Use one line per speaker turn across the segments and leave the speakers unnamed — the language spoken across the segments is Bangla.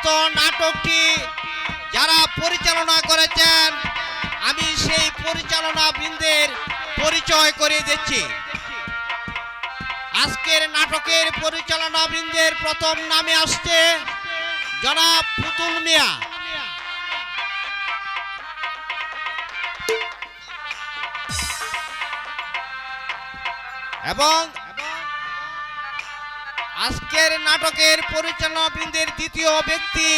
উক্ত নাটকটি যারা পরিচালনা করেছেন আমি সেই পরিচালনা বৃন্দের পরিচয় করিয়ে দিচ্ছি। আজকের নাটকের পরিচালনা বৃন্দের প্রথম নামে আসছে জনাব পুতুল মিয়া। এবং আজকের নাটকের পরিচালনা বৃন্দের দ্বিতীয় ব্যক্তি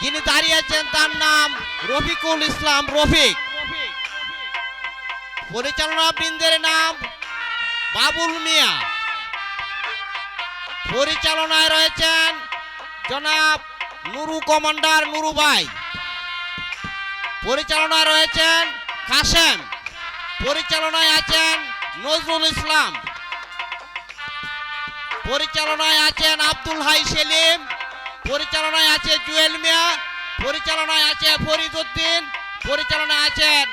যিনি দাঁড়িয়েছেন তার নাম রফিকুল ইসলাম রফিক। পরিচালনা বৃন্দের নাম বাবুল মিয়া। পরিচালনায় রয়েছেন জনাব নুরু কমান্ডার নুরু ভাই। পরিচালনায় রয়েছেন কাসেম। পরিচালনায় আছেন নজরুল ইসলাম। পরিচালনায় আছেন আব্দুল হাই সেলিম। পরিচালনায় আছে জুয়েল মিয়া। পরিচালনায় আছে ফরিদ উদ্দিন। পরিচালনায় আছেন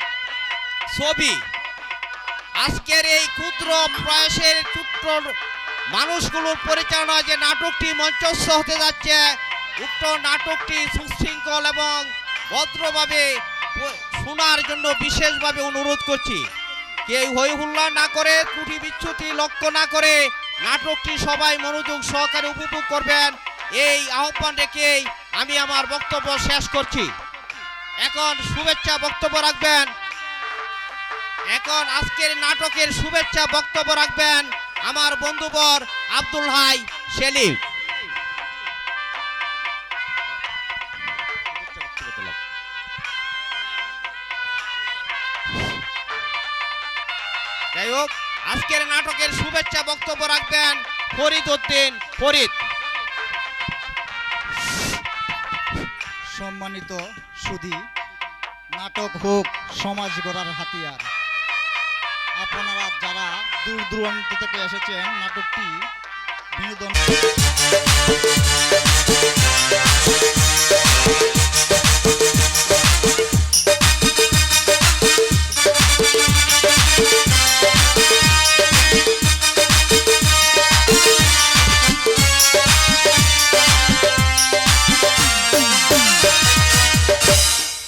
ছবি। আজকের এই ক্ষুদ্র প্রয়াসের ছোট্ট মানুষগুলোর পরিচালনায় যে নাটকটি মঞ্চস্থ হতে যাচ্ছে উক্ত নাটকটি সুশৃঙ্খল এবং ভদ্রভাবে শোনার জন্য বিশেষভাবে অনুরোধ করছি। কেউ হই হুল্লা না করে ত্রুটি বিচ্যুতি লক্ষ্য না করে নাটকটি সবাই মনোযোগ সহকারে উপভোগ করবেন এই আহ্বান রেখেই আমি আমার বক্তব্য শেষ করছি। এখন শুভেচ্ছা বক্তব্য রাখবেন আজকের নাটকের শুভেচ্ছা বক্তব্য রাখবেন আমার বন্ধুবর আব্দুল হাই সেলিম। যাই হোক আজকের নাটকের শুভেচ্ছা বক্তব্য রাখবেন ফরিদ উদ্দিন ফরিদ।
সম্মানিত সুধী, নাটক হোক সমাজ গড়ার হাতিয়ার। আপনারা যারা দূর দূরান্ত থেকে এসেছেন নাটকটি বিনোদন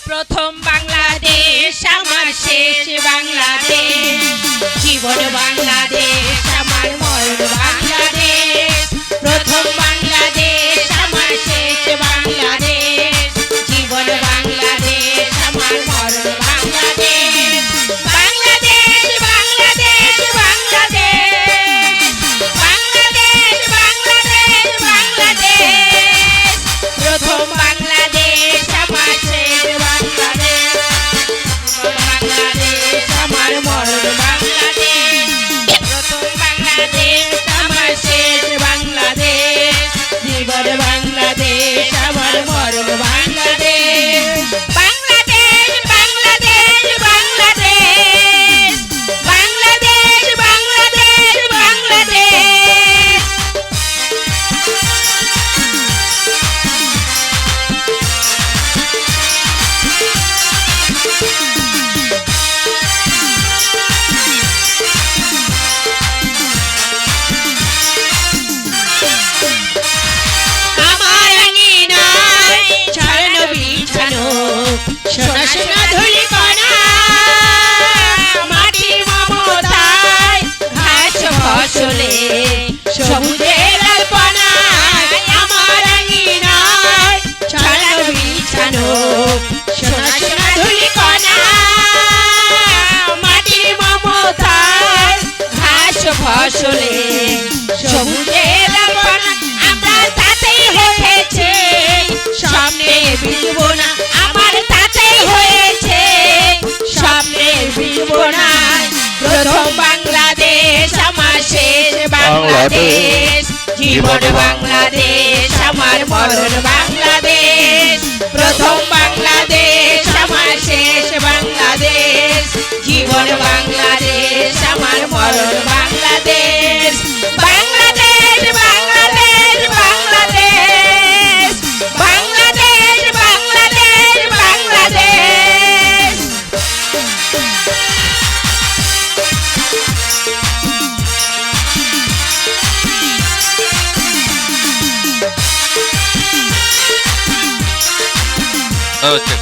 প্রথম বাংলাদেশ আমার শেষ বাংলাদেশ, জীবন বাংলাদেশ আমার মরণ বাংলাদেশ। প্রথম বাংলাদেশ আমার শেষ বাংলাদেশ, জীবন বাংলাদেশ আমার মরণ বাংলাদেশ। বাংলাদেশ বাংলাদেশ বাংলাদেশ, বাংলাদেশ বাংলাদেশ বাংলাদেশ। প্রথম বাংলাদেশ আমার শেষ বাংলাদেশ, বাংলাদেশ আমার মরণ বাংলাদেশ। প্রথম বাংলাদেশ আমার শেষ বাংলাদেশ, জীবন বাংলাদেশ আমার মরণ বাংলাদেশ। বাংলাদেশ বাংলাদেশ বাংলাদেশ, বাংলাদেশ বাংলাদেশ বাংলাদেশ। আমার আঙিনায় ছড়ানো বিছানো সোনা সোনা ধুলি কণা, মাটির মমতায় ঘাস ফসলে সবুজের আলপনা। আমার আঙিনায় ছড়ানো বিছানো সোনা সোনা ধুলি কণা, মাটির মমতায় ঘাস ফসলে সবুজের আলপনা। আমরা তাতেই হয়েছে স্বপ্নের বিড়বনা, আমার তাতেই হয়েছে স্বপ্নের বিড়বনা। প্রথম বাংলাদেশ আমার শেষ বাংলাদেশ, জীবন বাংলাদেশ আমার মরণ বাংলাদেশ। প্রথম বাংলাদেশ আমার শেষ বাংলাদেশ, জীবন বাংলাদেশ আমার মরণ বাংলাদেশ। বাংলাদেশ বাংলাদেশ বাংলাদেশ, বাংলাদেশ বাংলাদেশ বাংলাদেশ। অরুণ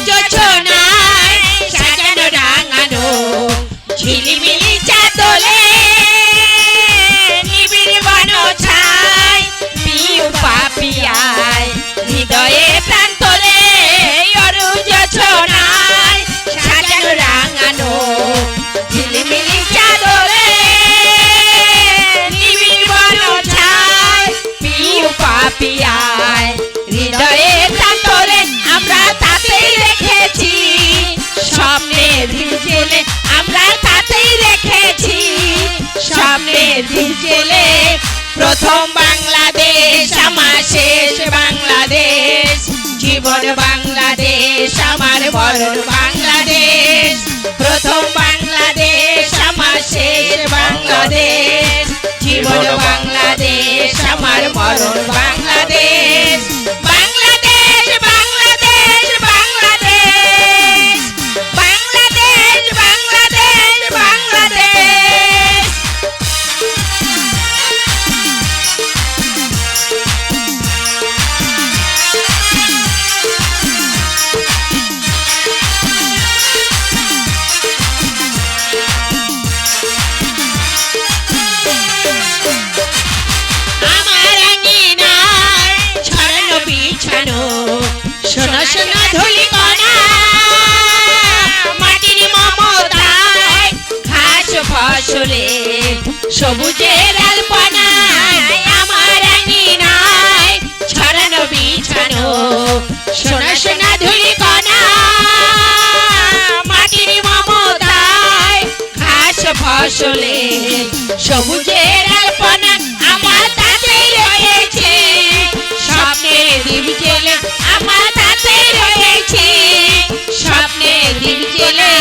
যোজনায় সাজানো রাঙানো ঝিলিমিলি চাদলে নিবিড় বন ছায় পিউ পাপিয়ায় হৃদয়ে প্রাণ তোলে অরুণ যোজনায় সাজানো রাঙানো ঝিলিমিলি চাদলে নিবিড় বন ছায় পিউ পাপিয়ায় হৃদয়ে প্রাণ তোলে আমরা তাতেই রেখেছি স্বপ্নের ভিজেলে আমরা তাতেই রেখেছি স্বপ্নের ভিজেলে প্রথম বাংলাদেশ আমার শেষ বাংলাদেশ জীবন বাংলাদেশ আমার মরণ বাংলাদেশ প্রথম বাংলাদেশ আমার শেষ বাংলাদেশ জীবন বাংলাদেশ আমার মরণ বাংলাদেশ বাংলাদেশ বাংলাদেশ বাংলাদেশ বাংলাদেশ বাংলাদেশ বাংলাদেশ আমার আঙিনায় ছড়ানো বিছানো শোনো শোনো ধুলিকণা মাটির মমতায় ঘাস ফসলে সবুজের আলপনায় আমার আঙিনায় ছড়ানো বিছানো শোনো শোনো ধুলিকণা মাটির মমতায় ঘাস ফসলে সবুজের আলপনা আমার তাতেই রয়েছে স্বপ্নের দ্বীপ জেলে আমার তাতেই রয়েছে স্বপ্নের দ্বীপ জেলে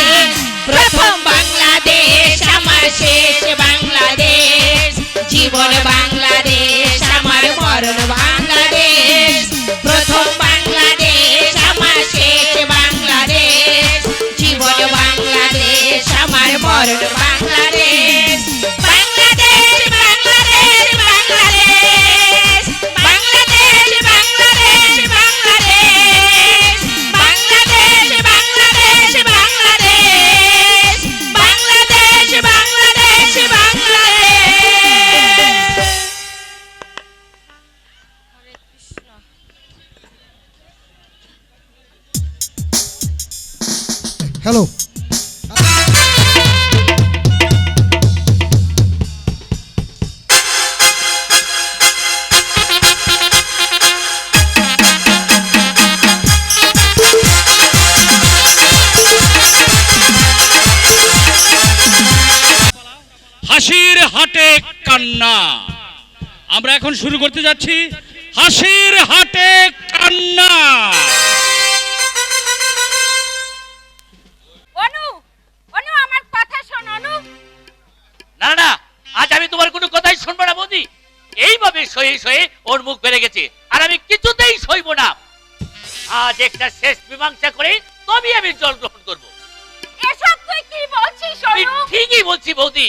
প্রথম বাংলাদেশ আমার শেষ বাংলাদেশ জীবন বাংলাদেশ আমার মরণ বাংলাদেশ প্রথম বাংলাদেশ আমার শেষ বাংলাদেশ জীবন বাংলাদেশ আমার মরণ বাংলাদেশ বাংলাদেশ বাংলাদেশ বাংলাদেশ বাংলাদেশ বাংলাদেশ বাংলাদেশ বাংলাদেশ বাংলাদেশ বাংলাদেশ বাংলাদেশ বাংলাদেশ বাংলাদেশ
হ্যালো
হাসির হাটে কান্না। আমরা এখন শুরু করতে যাচ্ছি হাসির হাটে কান্না।
অনু অনু আমার কথা শোন অনু
না না আজ আমি তোমার কোনো কথাই শুনবো না বৌদি। এইভাবে সয়ে সয়ে ওর মুখ বেড়ে গেছে আর আমি কিছুতেই সইব না। আজ একটা শেষ মীমাংসা করে তবে আমি জল গ্রহণ করবো।
এসব তুই কি বলছিস
আমি
অনু
ঠিকই বলছি বৌদি।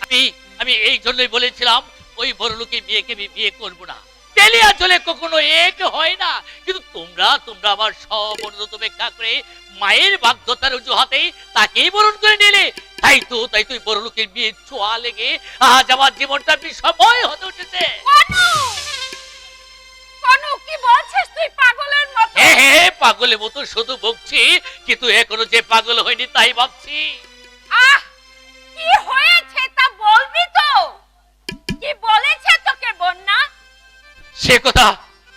আমি আমি এই জন্যই বলেছিলাম ওই বড় লোকের মেয়েকে আমি বিয়ে করবো না। তেলিয়া চলে কখনো এক হয় না, কিন্তু তোমরা তোমরা আমার সব অনুরোধ উপেক্ষা করে মায়ের বাধ্যতার অজুহাতেই তাকেই বরণ করে নিলে। তাই তো বড় লোকের বিয়ে ছোঁয়া লেগে আজ আমার জীবনটা বিষময় হতে উঠেছে।
অনু অনু কি বলছিস তুই পাগলের মতো
হ্যাঁ পাগলের মতো শুধু বকছি, কিন্তু এখনো যে পাগল হয়নি তাই ভাবছি।
আহ কি হয়েছে তা বলবি তো? কি বলেছে তোকে বন্যা?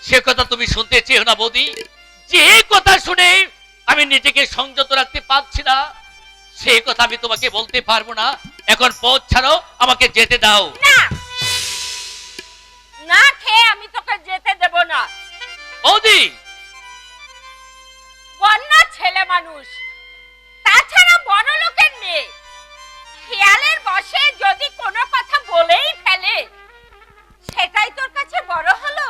সে কথা তুমি শুনতে চেও না বৌদি। যে কথা শুনে আমি নিজেকে সংযত রাখতে পারছি না, সে কথা আমি তোমাকে বলতে পারবো না। এখন পথ ছাড়ো, আমাকে যেতে দাও।
না না খেয়ে আমি তোকে যেতে দেব না।
বৌদি
বন্যা ছেলে মানুষ, তাছাড়া বড় লোকের মেয়ে, খেয়ালের বশে যদি কোনো কথা বলেই ফেলে সেটাই তোর কাছে বড় হলো।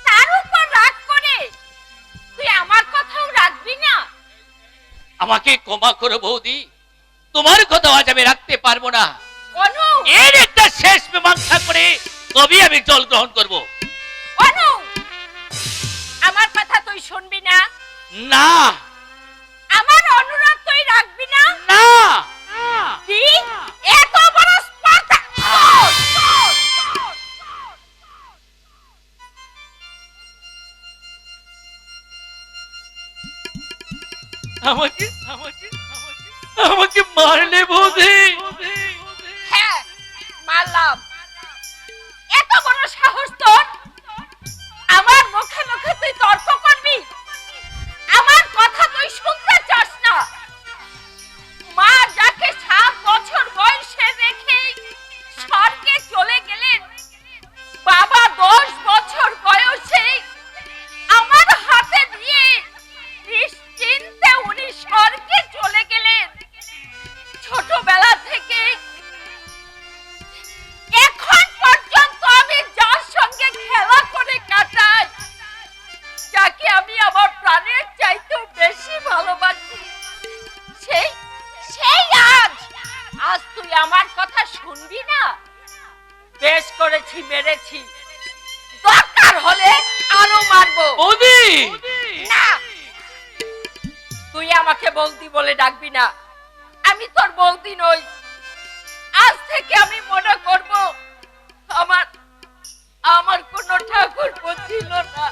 তার উপর রাগ করে তুই আমার কথাও রাখবি না।
আমাকে ক্ষমা করো বৌদি, তোমার কথা আজ আমি রাখতে পারবো না।
অনু
এর একটা শেষ মীমাংসা করে তবেই আমি জল গ্রহণ করব।
অনু, আমার কথা তুই শুনবি না?
না
আমার অনুরোধ তুই রাখবি না?
না
কি এত বড় স্পর্ধা!
আমাকে আমাকে আমাকে মারলে বৌদি?
হ্যাঁ, মারলাম। এত বড় সাহস তোর! আমার মুখে মুখে তুই তর্ক করবি? আমার কথা তুই শুনতে চাস না? মা যাকে 7 বছর বয়সে রেখে স্বর্গে চলে গেলেন, বাবা 10 বছর বয়সে আমার হাতে দিয়ে নিশ্চিন্তে উনি স্বর্গে চলে গেলেন। ছোটবেলা থেকে এখন পর্যন্ত আমি যার সঙ্গে খেলা করে কাটাই, যাকে আমি আমার প্রাণের চাইতেও বেশি ভালোবাসি, সেই সেই আজ তুই আমার কথা শুনবি না? বেশ করেছি, মেরেছি, দরকার হলে আরো মারবো।
বৌদি
না, তুই আমাকে বৌদি বলে ডাকবি না। আমি তোর বৌদি নই। আজ থেকে আমি মনে করব আমার আমার কোনো ঠাকুর ছিল না,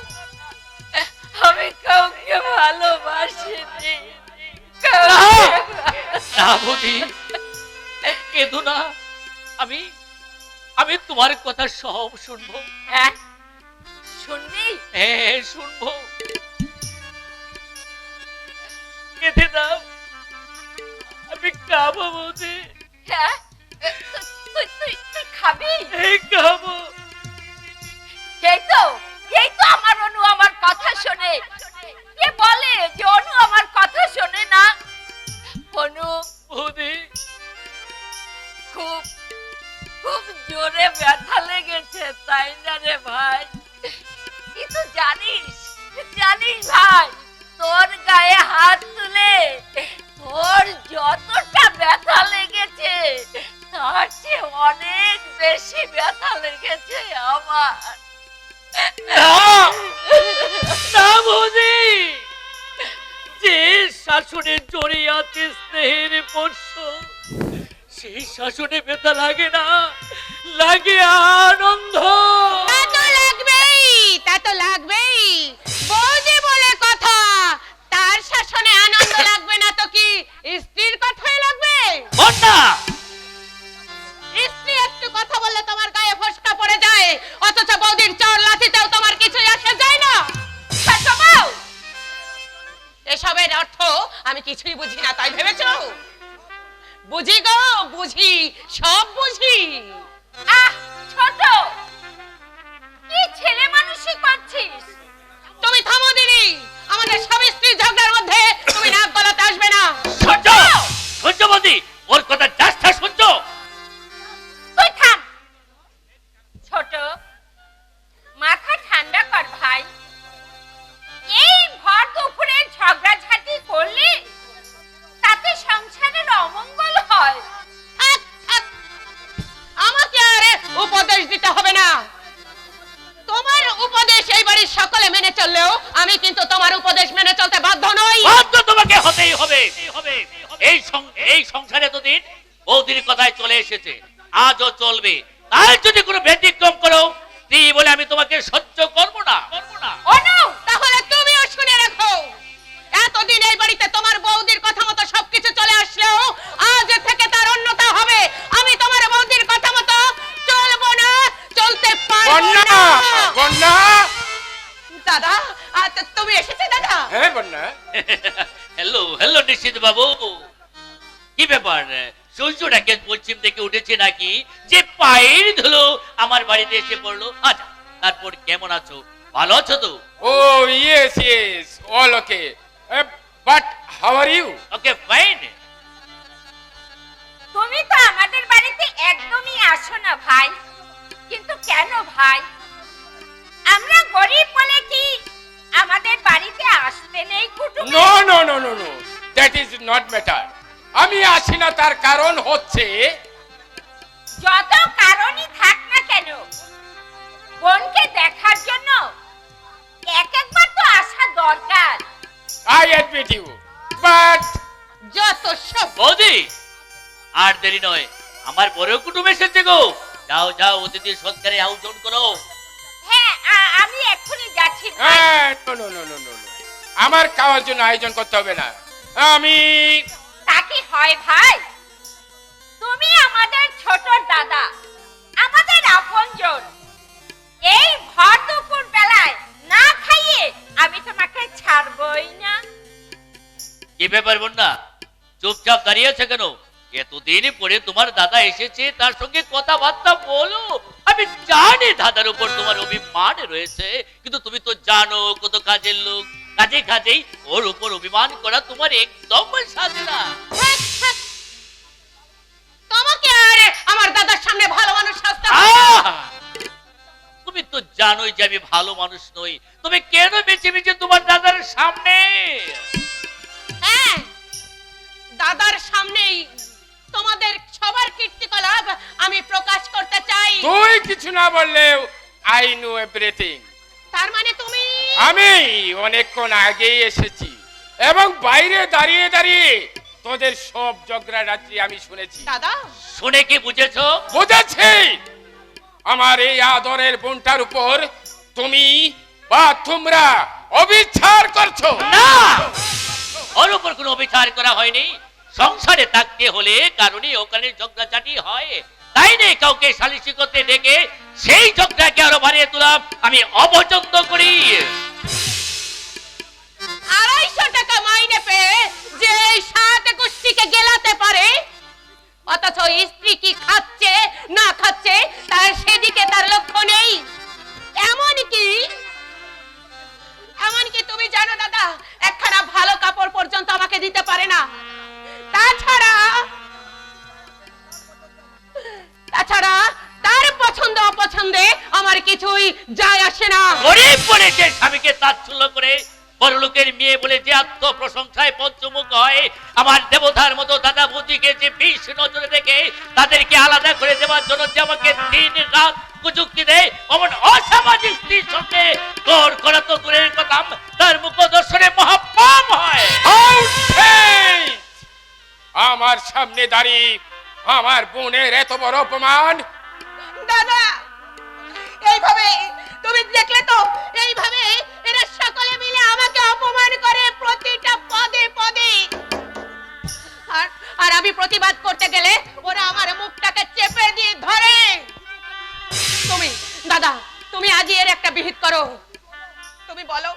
আমি কাউকে ভালোবাসিনি।
না বৌদি, কেঁদো না। আমি আমি তোমার কথা সব শুনবো।
হ্যাঁ, শুনবি?
হ্যাঁ শুনবো। কেঁদে দাও, আমি খাবো বৌদি।
হ্যাঁ, তুই খাবি?
এই খাবো।
এই তো আমার অনু আমার কথা শোনে। কে বলে যে অনু আমার কথা শোনে না? অনু
বৌদি
খুব খুব জোরে ব্যথা লেগেছে, তাই না রে ভাই? কিন্তু জানিস ভাই, তোর গায়ে হাত তুলে তোর যতটা ব্যথা লেগেছে তার চেয়ে অনেক বেশি ব্যথা লেগেছে আমার।
না বৌদি, যে শাসনে জড়িয়ে আছে স্নেহের পোষ্য, সেই শাসনে ব্যথা লাগে না, লাগে আনন্দ।
তা তো লাগবেই। বৌদি বলে কথা, তার শাসনে আনন্দ লাগবে না তো কি স্ত্রীর কথাই লাগবে?
বন্যা,
স্ত্রী একটু কথা বললে তোমার গায়ে ফোস্কা পড়ে যায়, অথচ বৌদির চর লাথিতেও তোমার কিছুই আসে যায় না। এসবের অর্থ আমি কিছুই বুঝি না, তাই ভেবেছো? বুঝি গো, বুঝি, সব বুঝি। ছোট, কি ছেলে মানুষই করছিস? তুমি থামো দিদি, আমাদের স্বামী স্ত্রী ঝগড়ার মধ্যে তুমি নাক গলাতে আসবে না।
শুনছো বৌদি, ওর কথা জাস্ট শুনছো?
তুই থাম। ছোট, মাথা ঠান্ডা কর ভাই। এই ভর দুপুরে ঝগড়াঝাটি করলে তাতে সংসারের অমঙ্গল হয়। আমাকে আর উপদেশ দিতে হবে না। তোমার উপদেশ এই বাড়ির সকলে মেনে চললেও আমি কিন্তু তোমার উপদেশ মেনে চলতে বাধ্য নই।
বাধ্য তোমাকে হতেই হবে। এই সংসারে এতদিন বৌদির কথায় চলে এসেছে, আজও চলবে। আর যদি কোনো ব্যতিক্রম করো স্ত্রী বলে আমি তোমাকে সহ্য করবো না।
অনু, তাহলে তুমিও শুনে রাখো, এতদিন এই বাড়িতে তোমার বৌদির কথা মতো সবকিছু চলে আসলেও আজ থেকে তার অন্যতা হবে। আমি তোমার বৌদির কথা মতো চলবো না, চলতে পারবো না।
বন্যা,
দাদা, তুমি এসেছো দাদা?
হ্যাঁ বন্যা।
হ্যালো নিশ্চিত বাবু, কি ব্যাপার? সূর্যটাকে পশ্চিম থেকে উঠেছে নাকি যে পায়ের ধুলো আমার বাড়িতে এসে পড়লো? আচ্ছা, তারপর কেমন আছো? ভালো আছো তো?
Oh yes, all okay. But how are you?
Okay fine.
তুমি তো আমাদের বাড়িতে একদমই আসো না ভাই। কিন্তু কেন ভাই? আমরা গরিব বলে কি আমাদের বাড়িতে আসতে নেই কুটুম?
No. That is not matter. আমি আসি না, তার কারণ হচ্ছে
যত কারণই থাক না কেন,
দেরি নয়, আমার বড় কুটুম এসেছে গো। যাও যাও, অতিথি সৎকারে আয়োজন করো।
হ্যাঁ, আমি এক্ষুনি যাচ্ছি ভাই।
হ্যাঁ, no, no, no, no, no, no. আমার খাওয়ার জন্য আয়োজন করতে হবে না। আমি
তা কি হয় ভাই? তুমি আমাদের ছোট দাদা, আমাদের আপনজন। এই ভর দুপুর বেলায় না খাইয়ে আমি তোমাকে ছাড়বই না।
কি ব্যাপার বন্যা, চুপচাপ দাঁড়িয়ে আছে কেন? এতদিন পরে তোমার দাদা এসেছে, তার সঙ্গে কথাবার্তা বলো। আমি জানি দাদার উপর তোমার অভিমান রয়েছে, কিন্তু তুমি তো জানো কত কাজের লোক, কাজেই ওর উপর অভিমান করা তোমার একদম সাজে না।
তোমাকে আর আমার দাদার সামনে ভালো মানুষ সাজতে
তুমি তো জানোই যে আমি ভালো মানুষ নই, তুমি কেন বেঁচে বেঁচে তোমার দাদার সামনে?
হ্যাঁ, দাদার সামনেই তোমাদের সবার কীর্তিকলাপ আমি প্রকাশ করতে চাই।
তুই কিছু না বললেও আই নো এভরিথিং।
তার মানে তুমি
আমি অনেকক্ষণ আগেই এসেছি এবং বাইরে দাঁড়িয়ে দাঁড়িয়ে তোদের সব ঝগড়া রাত্রি আমি শুনেছি।
দাদা,
শুনে কি বুঝেছো?
বুঝেছি, আমার এই আদরের বোনটার উপর তুমি বা তোমরা অবিচার করছো।
না, ওর উপর কোনো অবিচার করা হয়নি। সংসারে থাকতে হলে কারণে ওখানে ঝগড়াঝাটি হয়, তাই নেই কাউকে সালিশি করতে ডেকে সেই ঝগড়াকে আরো বাড়িয়ে তোলা আমি অপছন্দ করি।
250 টাকা মাইনে পেয়ে যে এই 7 গোষ্ঠীকে গেলাতে পারে, অথচ স্ত্রী কি খাচ্ছে না খাচ্ছে তার সেদিকে তার লক্ষ্য নেই। এমনকি তুমি জানো দাদা, একখানা ভালো কাপড় পর্যন্ত আমাকে দিতে পারে না। তাছাড়া তার পছন্দ অপছন্দে আমার কিছুই যায় আসে না।
গরিব বলে যে স্বামীকে তাচ্ছল্য করে, বড়লোকের মেয়ে বলে যে আত্মপ্রশংসায় পঞ্চমুখ হয়, আমার দেবতার মতো দাদা বুঝিকে যে বিষ নজরে দেখে তাদেরকে আলাদা করে দেওয়ার জন্য যে আমাকে দিন রাত কুচুক্তি দেয়, অমন অসামাজিক স্ত্রীর সঙ্গে তোর করা তো দূরের কথা, তার মুখ দর্শনে মহাপাপ হয়।
আমার সামনে দাঁড়িয়ে আমার বোনের এত বড় অপমান।
দাদা, এইভাবে তুমি দেখলে তো, এইভাবে এরা সকলে মিলে আমাকে অপমান করে প্রতিটা পদে পদে। আর আমি প্রতিবাদ করতে গেলে ওরা আমার মুখটাকে চেপে দিয়ে ধরে। দাদা, তুমি আজই এর একটা বিহিত করো। তুমি বলো,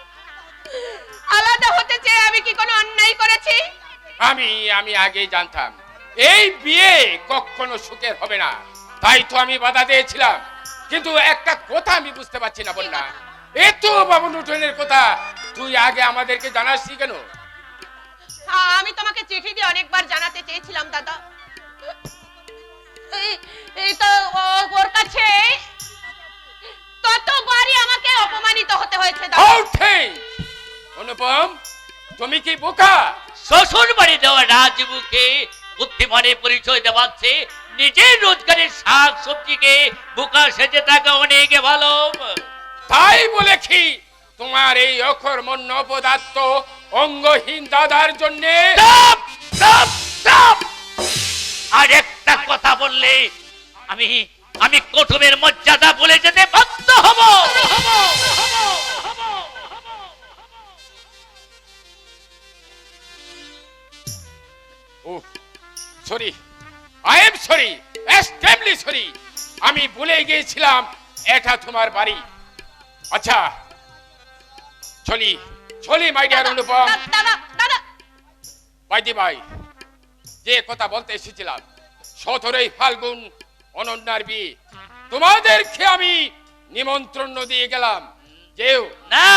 আলাদা হতে চেয়ে আমি কি কোনো অন্যায় করেছি?
আমি আগেই জানতাম এই বিয়ে কখনো সুখের হবে না, তাই তো আমি বাধা দিয়েছিলাম। কিন্তু একটা কথা আমি বুঝতে পারছি না বন্যা, এত বাবু উঠোনের কথা তুই আগে আমাদেরকে জানাসনি কেন?
আমি তোমাকে চিঠি দিয়ে অনেকবার জানাতে চেয়েছিলাম দাদা। এই তো ওর কাছে ততবারই আমাকে অপমানিত হতে হয়েছে দাদা।
অনুপম, তুমি কি বোকা?
শ্বশুর বাড়ি দেওয়া রাজবুকে বুদ্ধিমানের পরিচয় দেওয়াচ্ছে, নিজের রোজগারের শাক সবজিকে বোকা সেজে থাকা অনেক ভালো।
তাই বলে কি তোমার এই অকর্মণ্য অপদার্থ অঙ্গহীন দাদার জন্য?
আর একটা কথা বললে আমি কুটুমের মর্যাদা বলে যেতে বাধ্য হব।
Sorry, I am sorry, extremely sorry. আমি ভুলে গিয়েছিলাম এটা তোমার বাড়ি। আচ্ছা, চলি মাই ডিয়ার অনুপম। ভাই, যে কথা বলতে এসেছিলাম, 17ই ফাল্গুন অনন্যার বিয়ে, তোমাদেরকে আমি নিমন্ত্রণ দিয়ে গেলাম, যেও
না।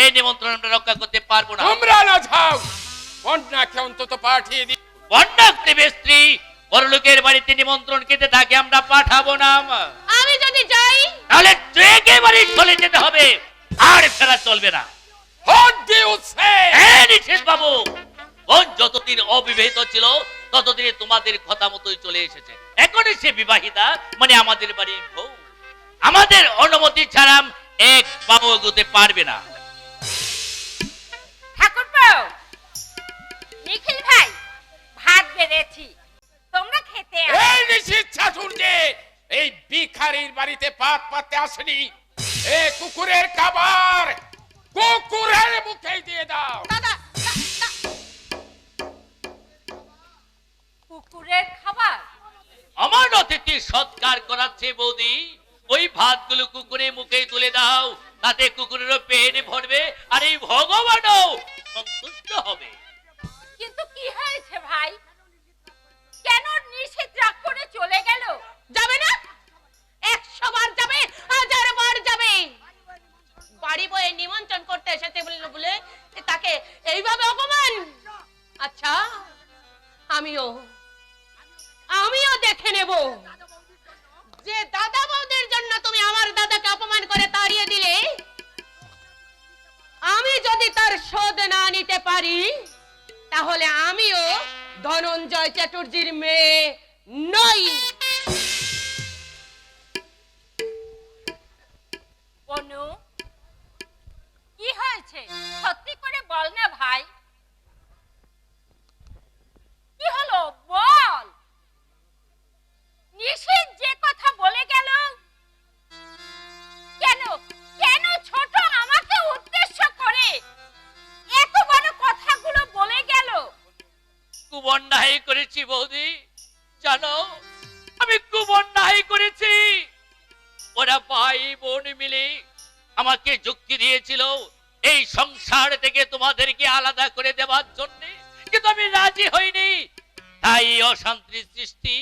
এই নিমন্ত্রণ আমরা রক্ষা করতে পারবো না।
তোমরা না যাও, বন্যাকে অন্তত পাঠিয়ে দিই।
বন্যা প্রেমের স্ত্রী বড়লোকের বাড়িতে নিমন্ত্রণ খেতে থাকে, আমরা পাঠাবো না।
আমি যদি যাই
তাহলে একেবারে চলে যেতে হবে, আর ফেরা চলবে না।
What do you say?
নিষেধ বাবু, বোন যতদিন অবিবাহিত ছিল ততদিন তোমাদের কথা মতোই চলে এসেছে। এখন সে বিবাহিতা, মানে আমাদের বাড়ির বউ। আমাদের অনুমতি ছাড়া এক পাও এগোতে পারবে না।
ঠাকুরপো, নিখিল ভাই, ভাত বেড়েছি, তোমরা খেতে
এই নিশিত শাশুড়ি এই ভিখারির বাড়িতে পাত পাতে আসেনি। এ কুকুরের খাবার কুকুরের মুখে দিয়ে দাও।
দাদা কুকুরের খাবার?
আমার অতিথি সৎকার করাচ্ছে বৌদি, ওই ভাতগুলো কুকুরের মুখে তুলে দাও, তাতে কুকুরেরও পেট ভরবে আর এই ভগবানও সন্তুষ্ট হবে।
কিন্তু কি হয়েছে ভাই, কেন নিষেধ রাগ করে চলে গেল? যাবে না? 100 বার যাবে, 1000 বার যাবে। বাড়ি বয়ে নিমন্ত্রণ করতে এসেছে বলে তাকে এইভাবে অপমান? আচ্ছা আমিও দেখে নেব যে দাদা বৌদির জন্য তুমি আমার দাদাকে অপমান করে তাড়িয়ে দিলে, আমি যদি তার শোধ না নিতে পারি তাহলে আমিও ধনঞ্জয় চ্যাটার্জির মেয়ে নই। অনু, কি হয়েছে সত্যি করে বল না ভাই, কি হলো বল। নিষেধ যে কথা বলে গেল, কেন কেন ছোট আমাকে উদ্দেশ্য করে এত বড় কথাগুলো বলে গেল?
কুবন্যায় করেছি বৌদি, জানো আমি কুবন্যায় করেছি। ওরা ভাই বোন মিলে আমাকে যুক্তি দিয়েছিল এই সংসার থেকে তোমাদেরকে আলাদা করে দেওয়ার জন্য, কিন্তু আমি রাজি হইনি, তাই অশান্তির সৃষ্টি।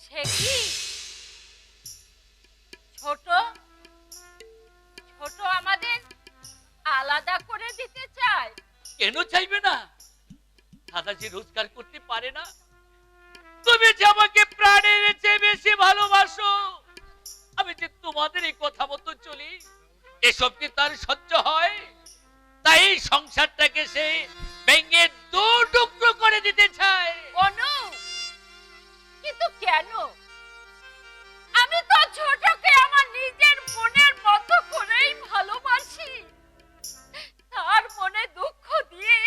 সে কি ছোট ছোট আমাদের আলাদা করে দিতে চায়?
কেন চাইবে না? দাদাজি রোজগার করতে পারে না, তুমি যে আমাকে প্রাণের চেয়ে বেশি ভালোবাসো, আমি যে তোমাদের এই কথা মতো চলি, এসব কি তার সহ্য হয়? তাই সংসারটাকে সে ভেঙে দু টুকরো করে দিতে চায়।
অনু, কিন্তু কেন? আমি তো ছোটকে আমার নিজের মনের মতো করেই ভালোবাসি, তার মনে দুঃখ দিয়ে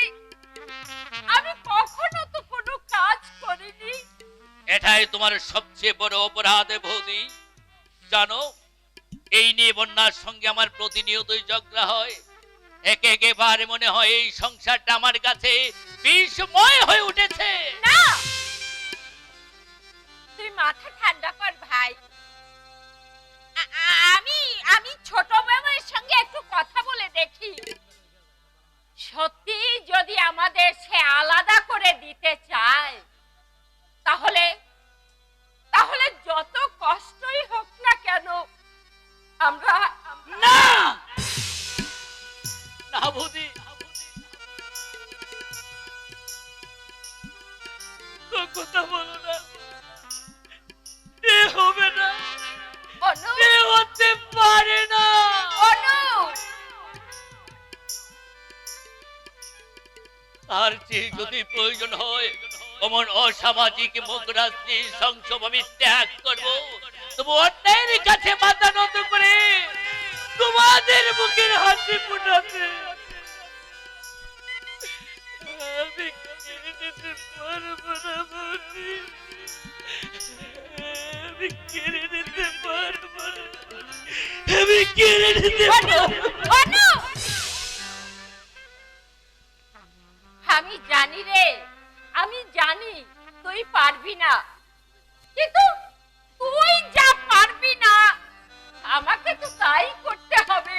আমি কখনো তো কোনো কাজ করিনি।
এটাই তোমার সবচেয়ে বড় অপরাধ বৌদি। জানো, এই নিয়ে বন্যার সঙ্গে আমার প্রতিনিয়তই ঝগড়া হয়। একেবারে মনে হয় এই সংসারটা আমার কাছে বিষময় হয়ে উঠেছে।
না, তুই মাথা ঠান্ডা কর ভাই। আমি ছোট বাবার সঙ্গে একটু কথা বলে দেখি, সত্যি যদি আমাদের সে আলাদা করে দিতে চায় তাহলে তাহলে যত কষ্টই হোক না কেন আমরা
না না বৌদি, কথা বলো না, এ হবে না,
অনু,
এ হতে পারে না।
অনু,
আর যে যদি প্রয়োজন হয় অমন অসামাজিক মুখরাজনীর সংসব আমি ত্যাগ করব, তবু অন্যায়ের কাছে মাথা নত করে তোমাদের মুখের হাসি ফুটাতে আমি কেড়ে নিতে পারবো না বৌদি, আমি কেড়ে নিতে পারবো না, আমি কেড়ে নিতে পারবো না।
অনু, আমি জানি রে, আমি জানি তুই পারবি না, কিন্তু তুই যা পারবি না আমাকে তো তাই করতে হবে।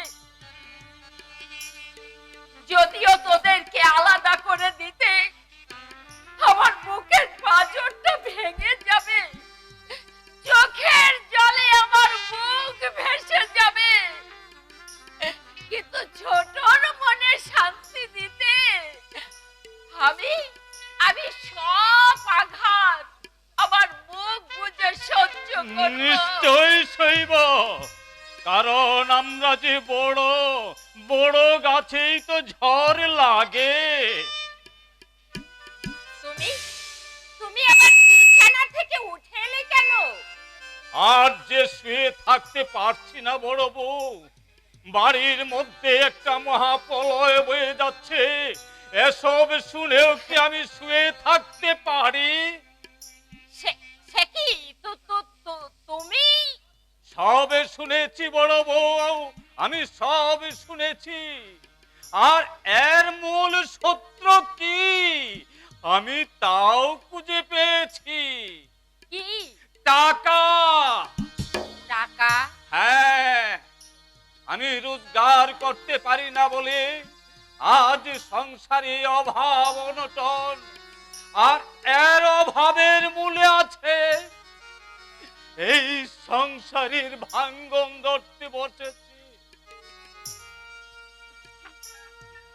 যদিও তোদেরকে আলাদা করে দিতে আমার বুকের পাঁজরটা ভেঙে যাবে, চোখের জলে আমার বুক ভেসে যাবে, কিন্তু ছোটর মনে শান্তি দিতে আমি সব আঘাত আমার মুখ বুঝে সহ্য করব।
নিশ্চয়ই সইব, কারণ আমরা যে বড় বড় গাছেই তো ঝড় লাগে।
তুমি আবার বিছানা থেকে উঠে এলে কেন?
আর যে শুয়ে থাকতে পারছি না বড় বউ, বাড়ির মধ্যে একটা মহাপ্রলয় বয়ে যাচ্ছে, এসব শুনেও কি আমি শুয়ে থাকতে পারি?
সে একই তুমি
সবে শুনেছি বড় বউ, আমি সব শুনেছি। আর এর মূল সূত্র কি আমি তাও খুঁজে পেয়েছি।
কি?
টাকা।
টাকা?
হ্যাঁ, আমি রোজগার করতে পারি না বলে আজ সংসারে অভাব অনটন। আর এর অভাবের মূলে আছে এই সংসারের ভাঙ্গন ধরতে বসেছি।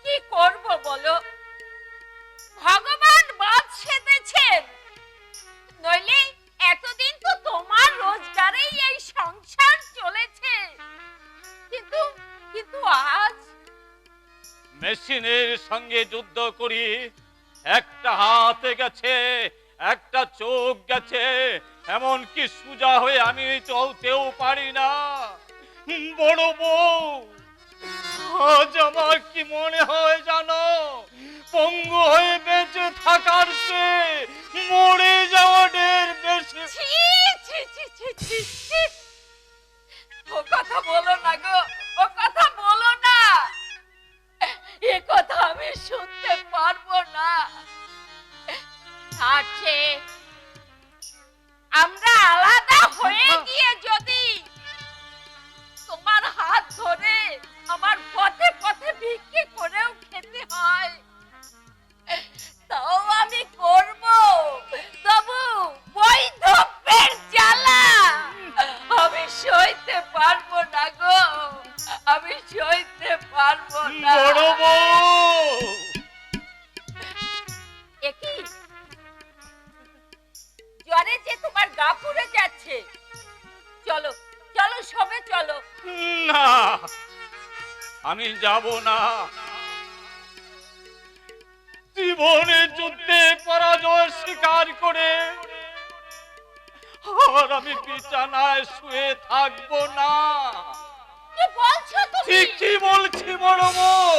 কি করব বলো? ভগবান বাদ সেধেছেন, নইলে এতদিন তো তোমার রোজগারেই এই সংসার চলেছে। কিন্তু কিন্তু আজ
মেশিনের সঙ্গে যুদ্ধ করি, একটা হাত গেছে, একটা চোখ গেছে, এমন কি সোজা হয়ে আমি চলতেও পারি না। বড় বউ, আজ আমার কি মনে হয় জানো, পঙ্গু হয়ে বেঁচে থাকার চেয়ে মরে যাওয়া ঢের বেশি।
ছি ছি ছি ছি ছি ছি। ও কথা বলো না গো, ও কথা বলো না। এ কথা আমি শুনতে পারবো না। আছে আমরা আলাদা হয়ে গিয়ে যদি তোমার হাত ধরে আমার পথে পথে ভিক্ষে করেও খেতে হয়, তাও আমি করব। তবু বৈধব্যের জ্বালা আমি সইতে পারবো না গো, আমি সইতে পারবো না।
বড় বউ,
একই জ্বরে যে তোমার গা পুড়ে যাচ্ছে, চলো চলো সবে চলো।
না, আমি যাব না। জীবনে যুদ্ধে পরাজয় স্বীকার করে আর আমি বিছানায় শুয়ে থাকবো না।
কি বলছো তুমি?
ঠিকই বলছি বড় বউ,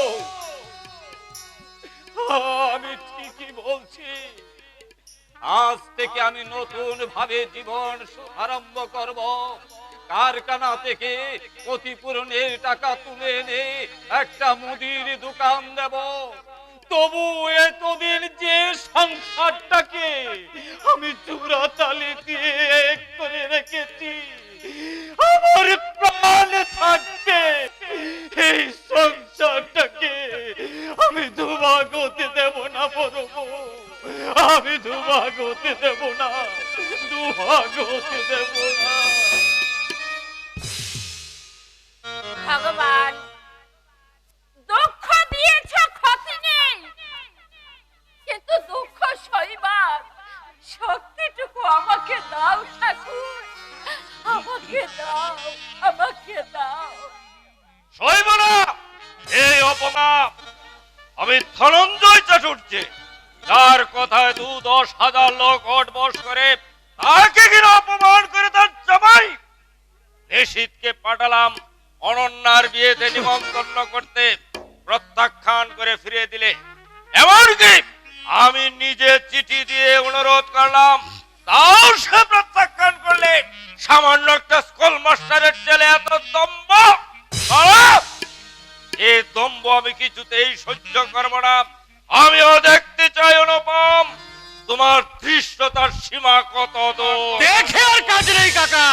আমি ঠিকই বলছি। আজ থেকে আমি নতুন ভাবে জীবন আরম্ভ করব। কারখানা থেকে ক্ষতিপূরণের টাকা তুলে এনে একটা মুদির দোকান দেব। তবু এতদিন যে সংসারটাকে আমি চূড়াতালি দিয়ে এক করে রেখেছি, আমার প্রাণ থাকতে এই সংসারটাকে আমি দুভাগ হতে দেব না বড় বউ, আমি দুভাগ হতে দেব না, দুভাগ হতে দেব না।
ভগবান, দুঃখ দিয়েছ ক্ষতি নেই, কিন্তু দুঃখ সইবার শক্তিটুকু আমাকে দাও ঠাকুর, আমাকে দাও, আমাকে দাও।
সইব না এই অপমান। আমি ধনঞ্জয় চাটুর্যে, তার কথায় 10,000 লোক ওট বস করে তাকে ঘিরে অপমান করে তার জামাই নিশীথকে পাঠালাম অনন্যার বিয়েতে নিমন্ত্রণ করতে, প্রত্যাখ্যান করে ফিরে দিলে। এমনকি আমি নিজে চিঠি দিয়ে অনুরোধ করলাম, তাও সে প্রত্যাখ্যান করলে। সামান্য একটা স্কুল মাস্টারের ছেলে এত দম্ভ! এই দম্ভ আমি কিছুতেই সহ্য করব না। আমিও দেখতে চাই অনুপম, তোমার ধৃষ্টতার সীমা কত দূর।
দেখে আর কাজ নেই কাকা,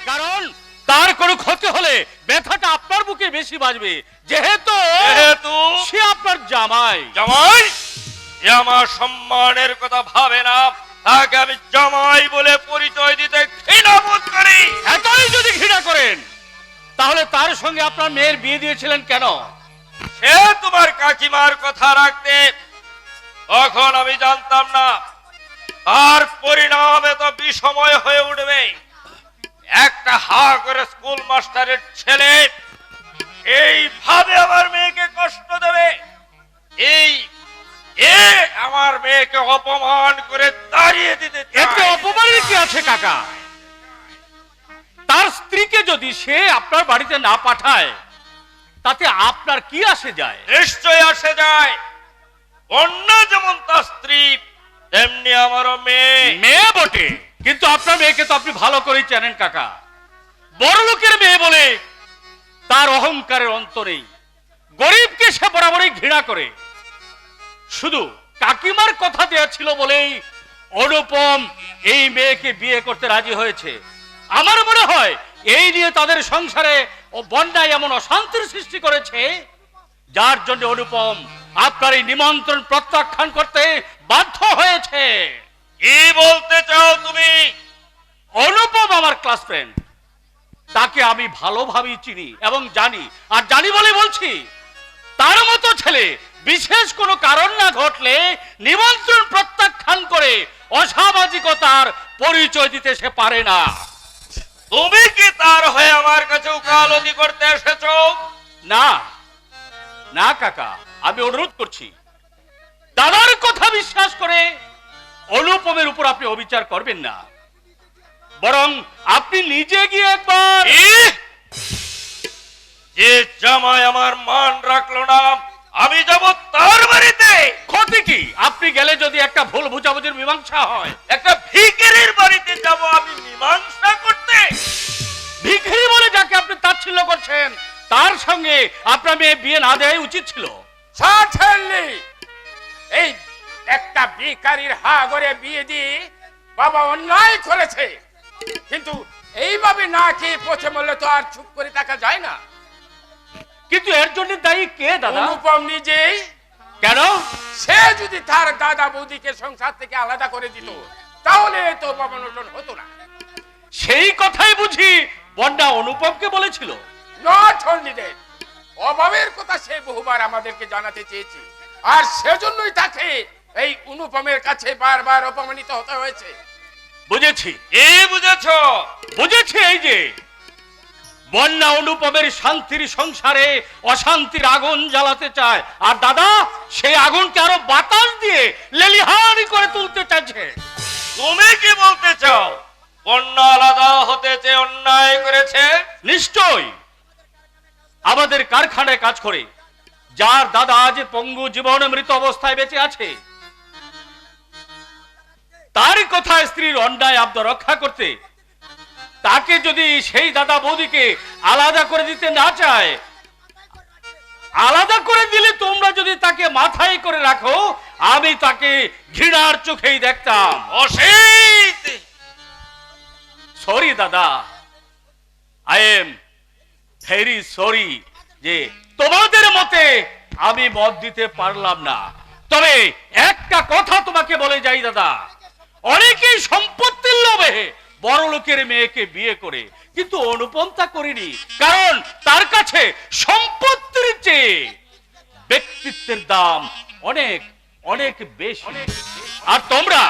কারণ তার কোনো ক্ষতি হলে ব্যথাটা আপনার বুকে বেশি বাজবে, যেহেতু সে আপনার জামাই।
জামাই? যে আমার সম্মানের কথা ভাবে না, তাকে আমি জামাই বলে পরিচয় দিতে ঘৃণা বোধ করি।
এতই যদি ঘৃণা করেন, তাহলে তার সঙ্গে আপনার মেয়ের বিয়ে দিয়েছিলেন কেন?
সে তোমার কাকিমার কথা রাখতে, তখন আমি জানতাম না তার পরিণাম এত বিষময় হয়ে উঠবে। একটা হা করে স্কুল মাস্টারের ছেলে এইভাবে আমার মেয়েকে কষ্ট দেবে, আমার মেয়েকে অপমান করে দাঁড়িয়ে দিতে
এতে অপমানের কি আছে কাকা? তার স্ত্রীকে যদি সে আপনার বাড়িতে না পাঠায়, তাতে আপনার কি আসে যায়?
নিশ্চয় আসে যায়। অন্য যেমন তার স্ত্রী, তেমনি আমারও মেয়ে।
মেয়ে বটে, কিন্তু আপনার মেয়েকে তো আপনি ভালো করেই চেনেন কাকা। বড় লোকের মেয়ে বলে তার অহংকারের অন্ত নেই, গরিবকে সে বরাবরই ঘৃণা করে। শুধু কাকিমার কথা দেয়া ছিল বলেই অনুপম এই মেয়েকে বিয়ে করতে রাজি হয়েছে। আমার মনে হয় এই নিয়ে তাদের সংসারে ও বন্যায় এমন অশান্তির সৃষ্টি করেছে, যার জন্য অনুপম আপনার এই নিমন্ত্রণ প্রত্যাখ্যান করতে বাধ্য হয়েছে।
কি বলতে চাও তুমি?
অনুপম আমার ক্লাস ফ্রেন্ড, তাকে আমি ভালোভাবেই চিনি এবং জানি, আর জানি বলে বলছি, তার মতো ছেলে বিশেষ কোনো কারণ না ঘটলে নিমন্ত্রণ প্রত্যাখ্যান করে অসামাজিকতার পরিচয় দিতে সে পারে না।
তুমি কি তার হয়ে আমার কাছে উকালতি করতে এসেছো?
না না কাকা, আমি অনুরোধ করছি, দাদার কথা বিশ্বাস করে অনুপমের উপর আপনি অবিচার করবেন না, বরং আপনি নিজে গিয়ে একবার।
যে জামাই আমার মান রাখলো না, আমি যাব তার বাড়িতে।
ক্ষতি কি? আপনি গেলে যদি একটা ভুল বুঝাবুঝির মীমাংসা হয়।
একটা ভিখারির বাড়িতে যাব আমি মীমাংসা করতে?
ভিখারি বলে যাকে আপনি তাচ্ছিল্য করছেন, তার সঙ্গে আপনার মেয়ে বিয়ে না দেওয়াই উচিত ছিল।
সার্টেনলি এই একটা ভিখারির হাগরে বিয়ে দিয়ে বাবা অন্যায় করেছে, কিন্তু এইভাবে না খেয়ে পচে মরলে তো আর চুপ করে থাকা যায় না।
কিন্তু এর জন্য দায়ী কে দাদা?
অনুপম নিজেই।
কেন?
সে যদি তার দাদা বৌদিকে সংসার থেকে আলাদা করে দিত, তাহলে তো বাবা নটন হতো না।
সেই কথাই বুঝি বন্যা অনুপমকে বলেছিল।
নট অনলি দ্যাট, অভাবের কথা সে বহুবার আমাদেরকে জানাতে চেয়েছে, আর সেজন্যই তাকে এই অনুপমের কাছে বারবার অপমানিত হতে হয়েছে।
বুঝেছি।
কি বুঝেছো?
বুঝেছি, এই যে বন্যা অনুপমের শান্তির সংসারে অশান্তির আগুন জ্বালাতে চায়, আর দাদা সেই আগুনকে আরো বাতাস দিয়ে লেলিহানি করে তুলতে চাইছে।
তুমি কি বলতে চাও বন্যা আলাদা হতে চেয়ে অন্যায় করেছে?
নিশ্চয়। আমাদের কারখানায় কাজ করে যার দাদা আজ পঙ্গু জীবনে মৃত অবস্থায় বেঁচে আছে, তার কথা স্ত্রীর অন্যায় আব্দ রক্ষা করতে তাকে যদি সেই দাদা বৌদিকে আলাদা করে দিতে না চায়, আলাদা করে দিলে তোমরা যদি তাকে মাথায় করে রাখো, আমি তাকে ঘৃণার চোখেই দেখতাম।
অসিত!
সরি দাদা, আই এম ভেরি সরি যে তোমাদের মতে আমি মত দিতে পারলাম না। তবে একটা কথা তোমাকে বলে যাই দাদা, অনেকেই সম্পত্তির লোভে বড় লোকের মেয়েকে বিয়ে করে, কিন্তু অনুপম তা করেনি, কারণ তার কাছে সম্পত্তির চেয়ে ব্যক্তিত্বের দাম অনেক অনেক বেশি। আর তোমরা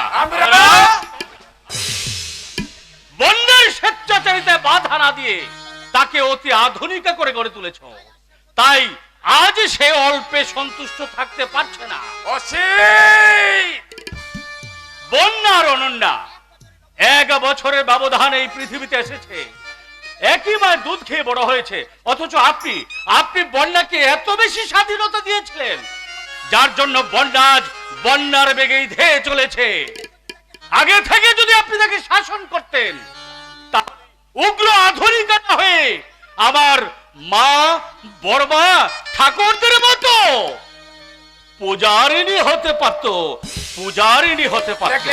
বন্যার স্বেচ্ছাচারিতায় বাধা না দিয়ে তাকে অতি আধুনিকা করে গড়ে তুলেছ, তাই আজ সে অল্পে সন্তুষ্ট থাকতে পারছে না। বন্যার অনন্যা 1 বছরের ব্যবধানে এই পৃথিবীতে এসেছে, একই মায়ের দুধ খেয়ে বড় হয়েছে, অথচ আপনি বন্যাকে এত বেশি স্বাধীনতা দিয়েছিলেন, যার জন্য বন্যার বেগেই ধেয়ে চলেছে। আগে থেকে যদি আপনি তাকে শাসন করতেন, তা উগ্র আধুনিকা না হয়ে আমার মা বড়মা ঠাকুরদের মতো পূজারিণী হতে পারতো, পূজারিণী হতে পারতো।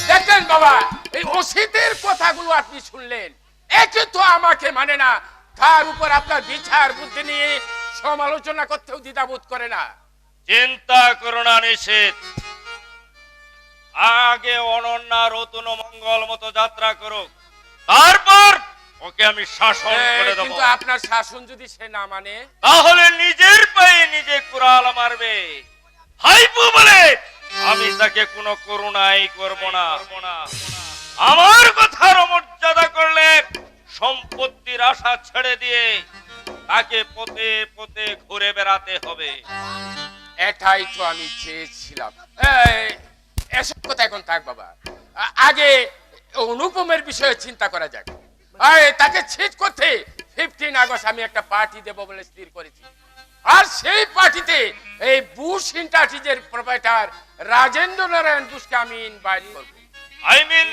দেখলেন বাবা, এই অসিতের কথাগুলো আপনি শুনলেন, একে তো আমাকে মানে না, তার উপর আপনার বিচার বুদ্ধি নিয়ে সমালোচনা করতেও দ্বিধাবোধ করে না।
চিন্তা করো না নিষেধ, আগে অনন্যা রতন মঙ্গল মতো যাত্রা করুক, তারপর ওকে আমি শাসন করে দেব।
কিন্তু আপনার শাসন যদি সে না মানে,
তাহলে নিজের পায়ে নিজে কুড়াল মারবে। হাইপু বলে আমি তাকে কোনো করুণাই করব না। আমার কথার অমর্যাদা করলে সম্পত্তির আশা ছেড়ে দিয়ে তাকে পথে পথে ঘুরে বেড়াতে হবে।
এটাই তো আমি চেয়েছিলাম। এসব কথা এখন থাক বাবা, আগে অনুপমের বিষয়ে চিন্তা করা যাক। তাকে ছিট করতে 15 আগস্ট আমি একটা পার্টি দেব বলে স্থির করেছি, আর সেই পার্টিতে এই বুশ ইন্ডাস্ট্রিজের প্রোপাইটার রাজেন্দ্র নারায়ণ বুশকে আমি ইনভাইট করব।
আই মিন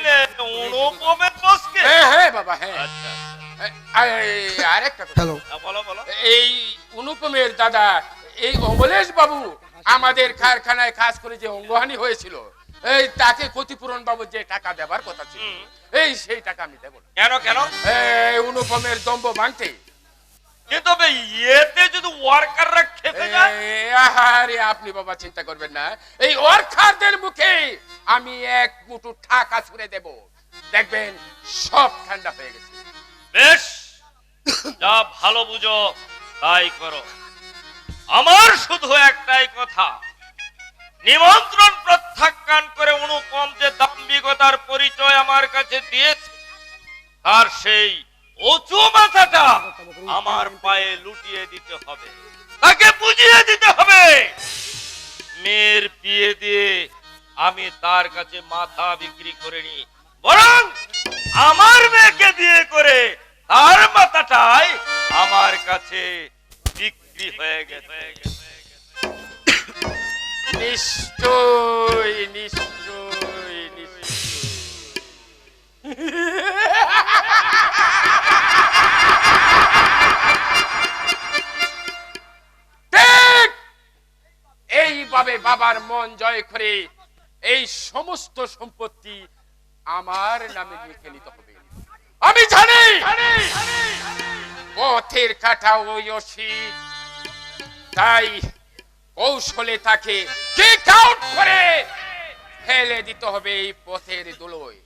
অনুপমের বসকে।
হ্যাঁ হ্যাঁ বাবা হ্যাঁ।
আচ্ছা
আরেকটা কথা,
হ্যালো,
বলো বলো।
এই অনুপমের দাদা এই অমলেশ বাবু আমাদের কারখানায় কাজ করে যে অঙ্গহানি হয়েছিল, এই তাকে ক্ষতিপূরণ বাবু যে টাকা দেবার কথা ছিল, এই সেই টাকা আমি দেব না।
কেন কেন?
এই অনুপমের দম্ভ ভাঙতে।
কিন্তু ইয়েতে যদি ওয়ার্কাররা খেপে যায়।
আরে আপনি বাবা চিন্তা করবেন না, এই ওয়ার্কারদের মুখে আমি এক মুঠো টাকা ছুঁড়ে দেব, দেখবেন সব ঠান্ডা হয়ে গেছে।
বেশ, যা ভালো বুঝো তাই করো। আমার শুধু একটাই কথা, নিমন্ত্রণ প্রত্যাখ্যান করে অনুপম যে দাম্ভিকতার পরিচয় আমার কাছে দিয়েছে, আর সেই উঁচু মাথাটা আমার পায়ে লুটিয়ে দিতে হবে, তাকে বুঝিয়ে দিতে হবে। মেয়ের বিয়ে দিয়ে আমি তার কাছে মাথা বিক্রি করিনি, বরং আমার মেয়েকে বিয়ে করে তার মাথাটাই আমার কাছে বিক্রি হয়ে গেছে।
নিশ্চয় নিশ্চয় ঠিক এইভাবে বাবার মন জয় করে এই সমস্ত সম্পত্তি আমার নামে লিখে নিতে হবে। আমি জানি পথের কাটা ওই অসিত, তাই কৌশলে তাকে কিক আউট করে ফেলে দিতে হবে এই পথের ধুলোয়।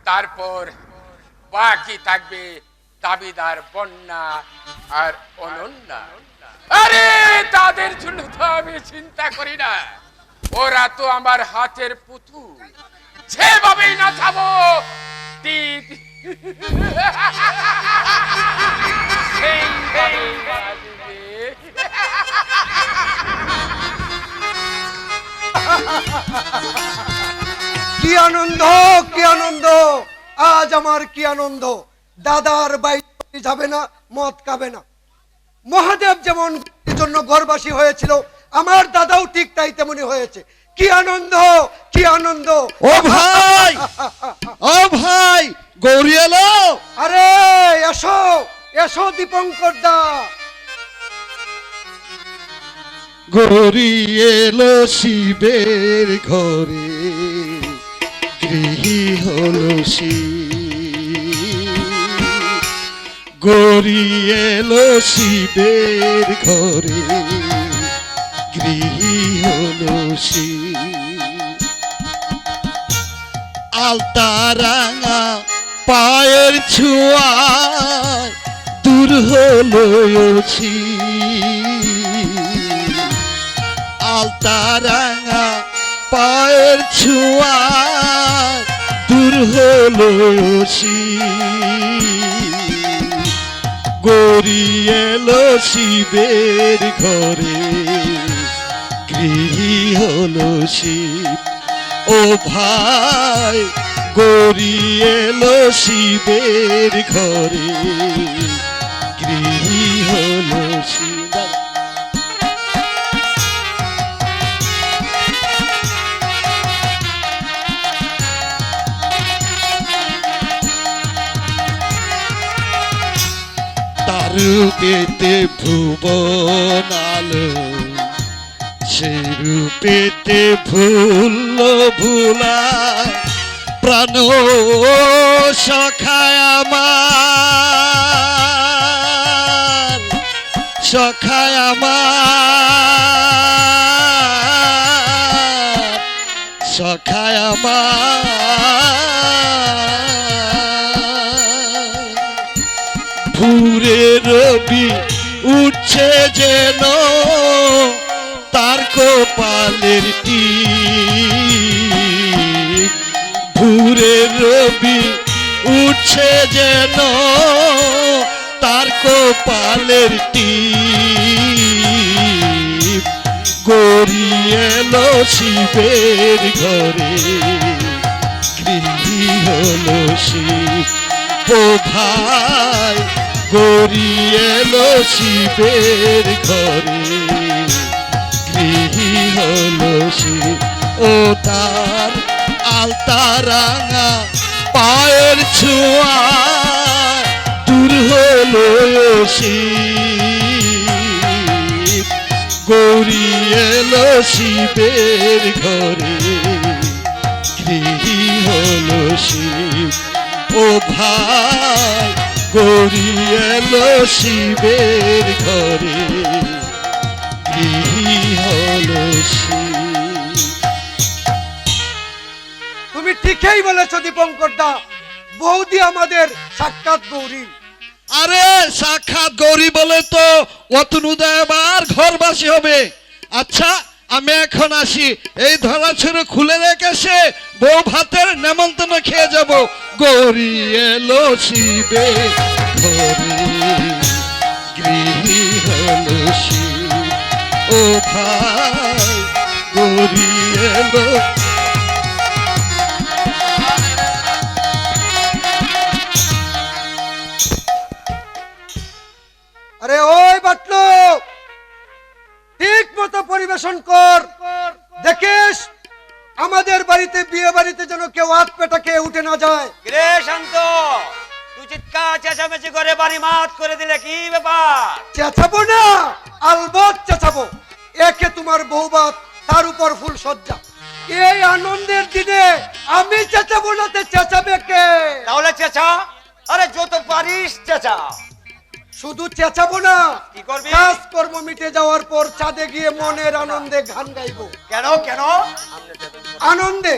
তারপর বাকি থাকবে দাবিদার বন্যা আর অনন্যা। আরে তাদের জন্য তো আমি চিন্তা করি না, ওরা তো আমার হাতের পুতুল, যেভাবেই না যাবো ঠিক সেইভাবেই বাজবে।
কি আনন্দ, কি আনন্দ, আজ আমার কি আনন্দ। দাদার বাইরে যাবে না, মদ খাবে না। মহাদেব যেমন জন্য ঘরবাসী হয়েছিল, আমার দাদাও ঠিক তাই তেমনি হয়েছে। কি আনন্দ, কি আনন্দ।
ও ভাই, ও ভাই, গৌরী এলো।
আরে এসো এসো দীপঙ্কর দা।
গৌরী এলো শিবের ঘরে, গৃহী হলো শিব। গৌরী এলো শিবের ঘরে, গৃহী হলো শিব। আলতা রাঙা পায়ের ছোঁয়ায় দূর হলো শিব। আলতা রাঙা পায়ের ছোঁয়ায় দূর হলো শিব। গৌরী এলো শিবের ঘরে, গৃহী হলো শিব। ও ভাই, গৌরী এলো শিবের ঘরে, গৃহী হলো শিব। তার রূপেতে ভুবন আলো, সেই রূপেতে ভুলল ভুলায় প্রাণ সখায় আমার, সখায় আমার, সখায় আমার। ভোরে রবি উঠছে যেন তার কপালের টিপ। ভোরে রবি উঠছে যেন তার কপালের টিপ। গৌরী এলো শিবের ঘরে, গৃহী হলো শিব। ও ভাই, গৌরী এলো শিবের ঘরে, গৃহী হলো শিব। ও তার আলতা রাঙা পায়ের ছোঁয়া দূর হলো শিব গৌরী এলো শিবের ঘরে গৃহী হলো শিব ও ভাই গৌরী এলো শিবের ঘরে গৃহী হলো শিব।
তুমি ঠিকই বলেছো দীপঙ্কর দা, বৌদি আমাদের সাক্ষাৎ গৌরী।
আরে সাক্ষাৎ গৌরী বলে তো অতনুদা এবার ঘরবাসী হবে। আচ্ছা আমি এখন আসি, এই ধরা ছেড়ে খুলে রেখেছে বউ ভাতের নেমন্তন্ন খেয়ে যাব। গৌরী এলো শিবে ঘরে গৃহী হলো শিব ও ভাই গৌরী এলো।
আরে ওই বাটলো, ঠিক মতো পরিবেশন কর। দেখিস আমাদের বাড়িতে বিয়ে বাড়িতে যেন কেউ হাত পেটা খেয়ে উঠে না যায়।
রে শান্ত, তুই চিৎকার চেঁচামেচি করে বাড়ি মাত করে দিলে কি ব্যাপার?
চেঁচাবো না, আলবত চেঁচাবো। একে তোমার বৌবাত, তার উপর ফুল সজ্জা। এই আনন্দের দিনে আমি চেঁচাবো না তে চেঁচাবে কে?
তাহলে চেঁচা, আরে যত পারিস চেঁচা।
শুধু চেঁচাবো না,
কি করবি?
কাজ কর্ম মিটে যাওয়ার পর ছাদে গিয়ে মনের আনন্দে গান গাইবো।
কেন কেন?
আনন্দে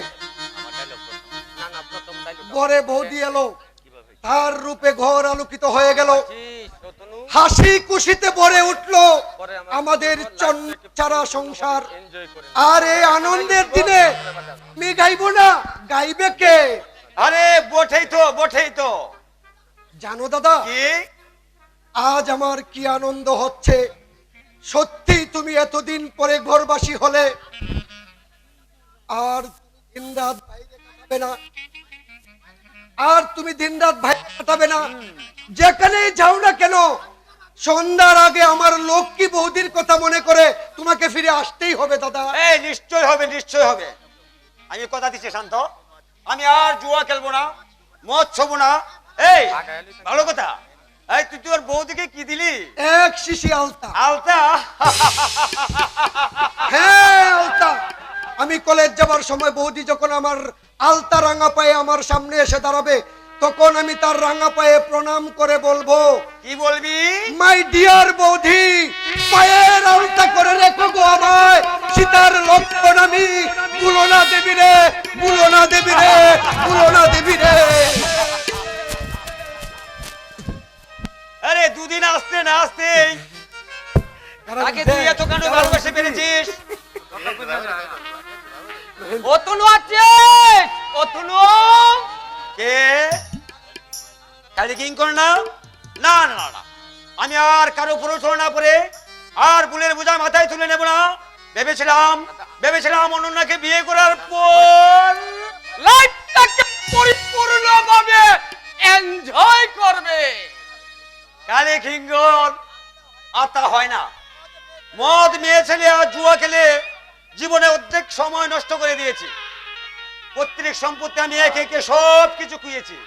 ঘরে বৌদি এলো, তার রূপে ঘর আলোকিত হয়ে গেল, হাসি খুশিতে ভরে উঠলো আমাদের চঞ্চারা সংসার। আর এই আনন্দের দিনে আমি গাইবো না, গাইবে কে?
আরে বটেই তো, বটেই তো।
জানো দাদা,
কি?
আজ আমার কি আনন্দ হচ্ছে। সত্যি তুমি এতদিন পরে ঘরবাসী হলে, আর দিনরাত বাইরে কাটাবে না, আর তুমি দিনরাত বাইরে কাটাবে না। যেখানেই যাও না কেন সন্ধ্যার আগে আমার লক্ষ্মী বৌদির কথা মনে করে তোমাকে ফিরে আসতেই হবে দাদা।
এই নিশ্চয় হবে, নিশ্চয় হবে। আমি কথা দিচ্ছি শান্ত, আমি আর জুয়া খেলবো না, মদ ছবো না। এই ভালো কথা। এই তুই তোর বৌদিকে কি দিলি?
এক শিশি আলতা।
আলতা?
হ্যাঁ আলতা। আমি কলেজ যাবার সময় বৌদি যখন আমার আলতা রাঙা পায়ে আমার সামনে এসে দাঁড়াবে, তখন আমি তার রাঙা পায়ে প্রণাম করে বলবো,
কি বলবি?
মাই ডিয়ার বৌদি, পায়ের আলতা করে রেখো গো আমায়, সীতার লক্ষ্মণ আমি, ভুলো না দেবী রে, ভুলো না দেবী রে, ভুলো না দেবী রে।
আরে দুদিন আসতে না আসতেই তাকে তুই এত কেন ভালোবেসে পেরেছিস? অতনু আছিস? অতনু কে? কালি কিং কর না? না না না, আমি আর কারো প্ররোচনা না করে আর বুলের বোঝা মাথায় তুলে নেব না। ভেবেছিলাম অনন্যাকে বিয়ে করার পর লাইফটাকে পরিপূর্ণভাবে এনজয় করবে। কালে কিঙ্গর আর তা হয় না। মদ মেয়ে ছেলে আর জুয়া খেলে জীবনে অর্ধেক সময় নষ্ট করে দিয়েছি। পৈতৃক সম্পত্তি আমি একে একে সব কিছু কুয়েছি।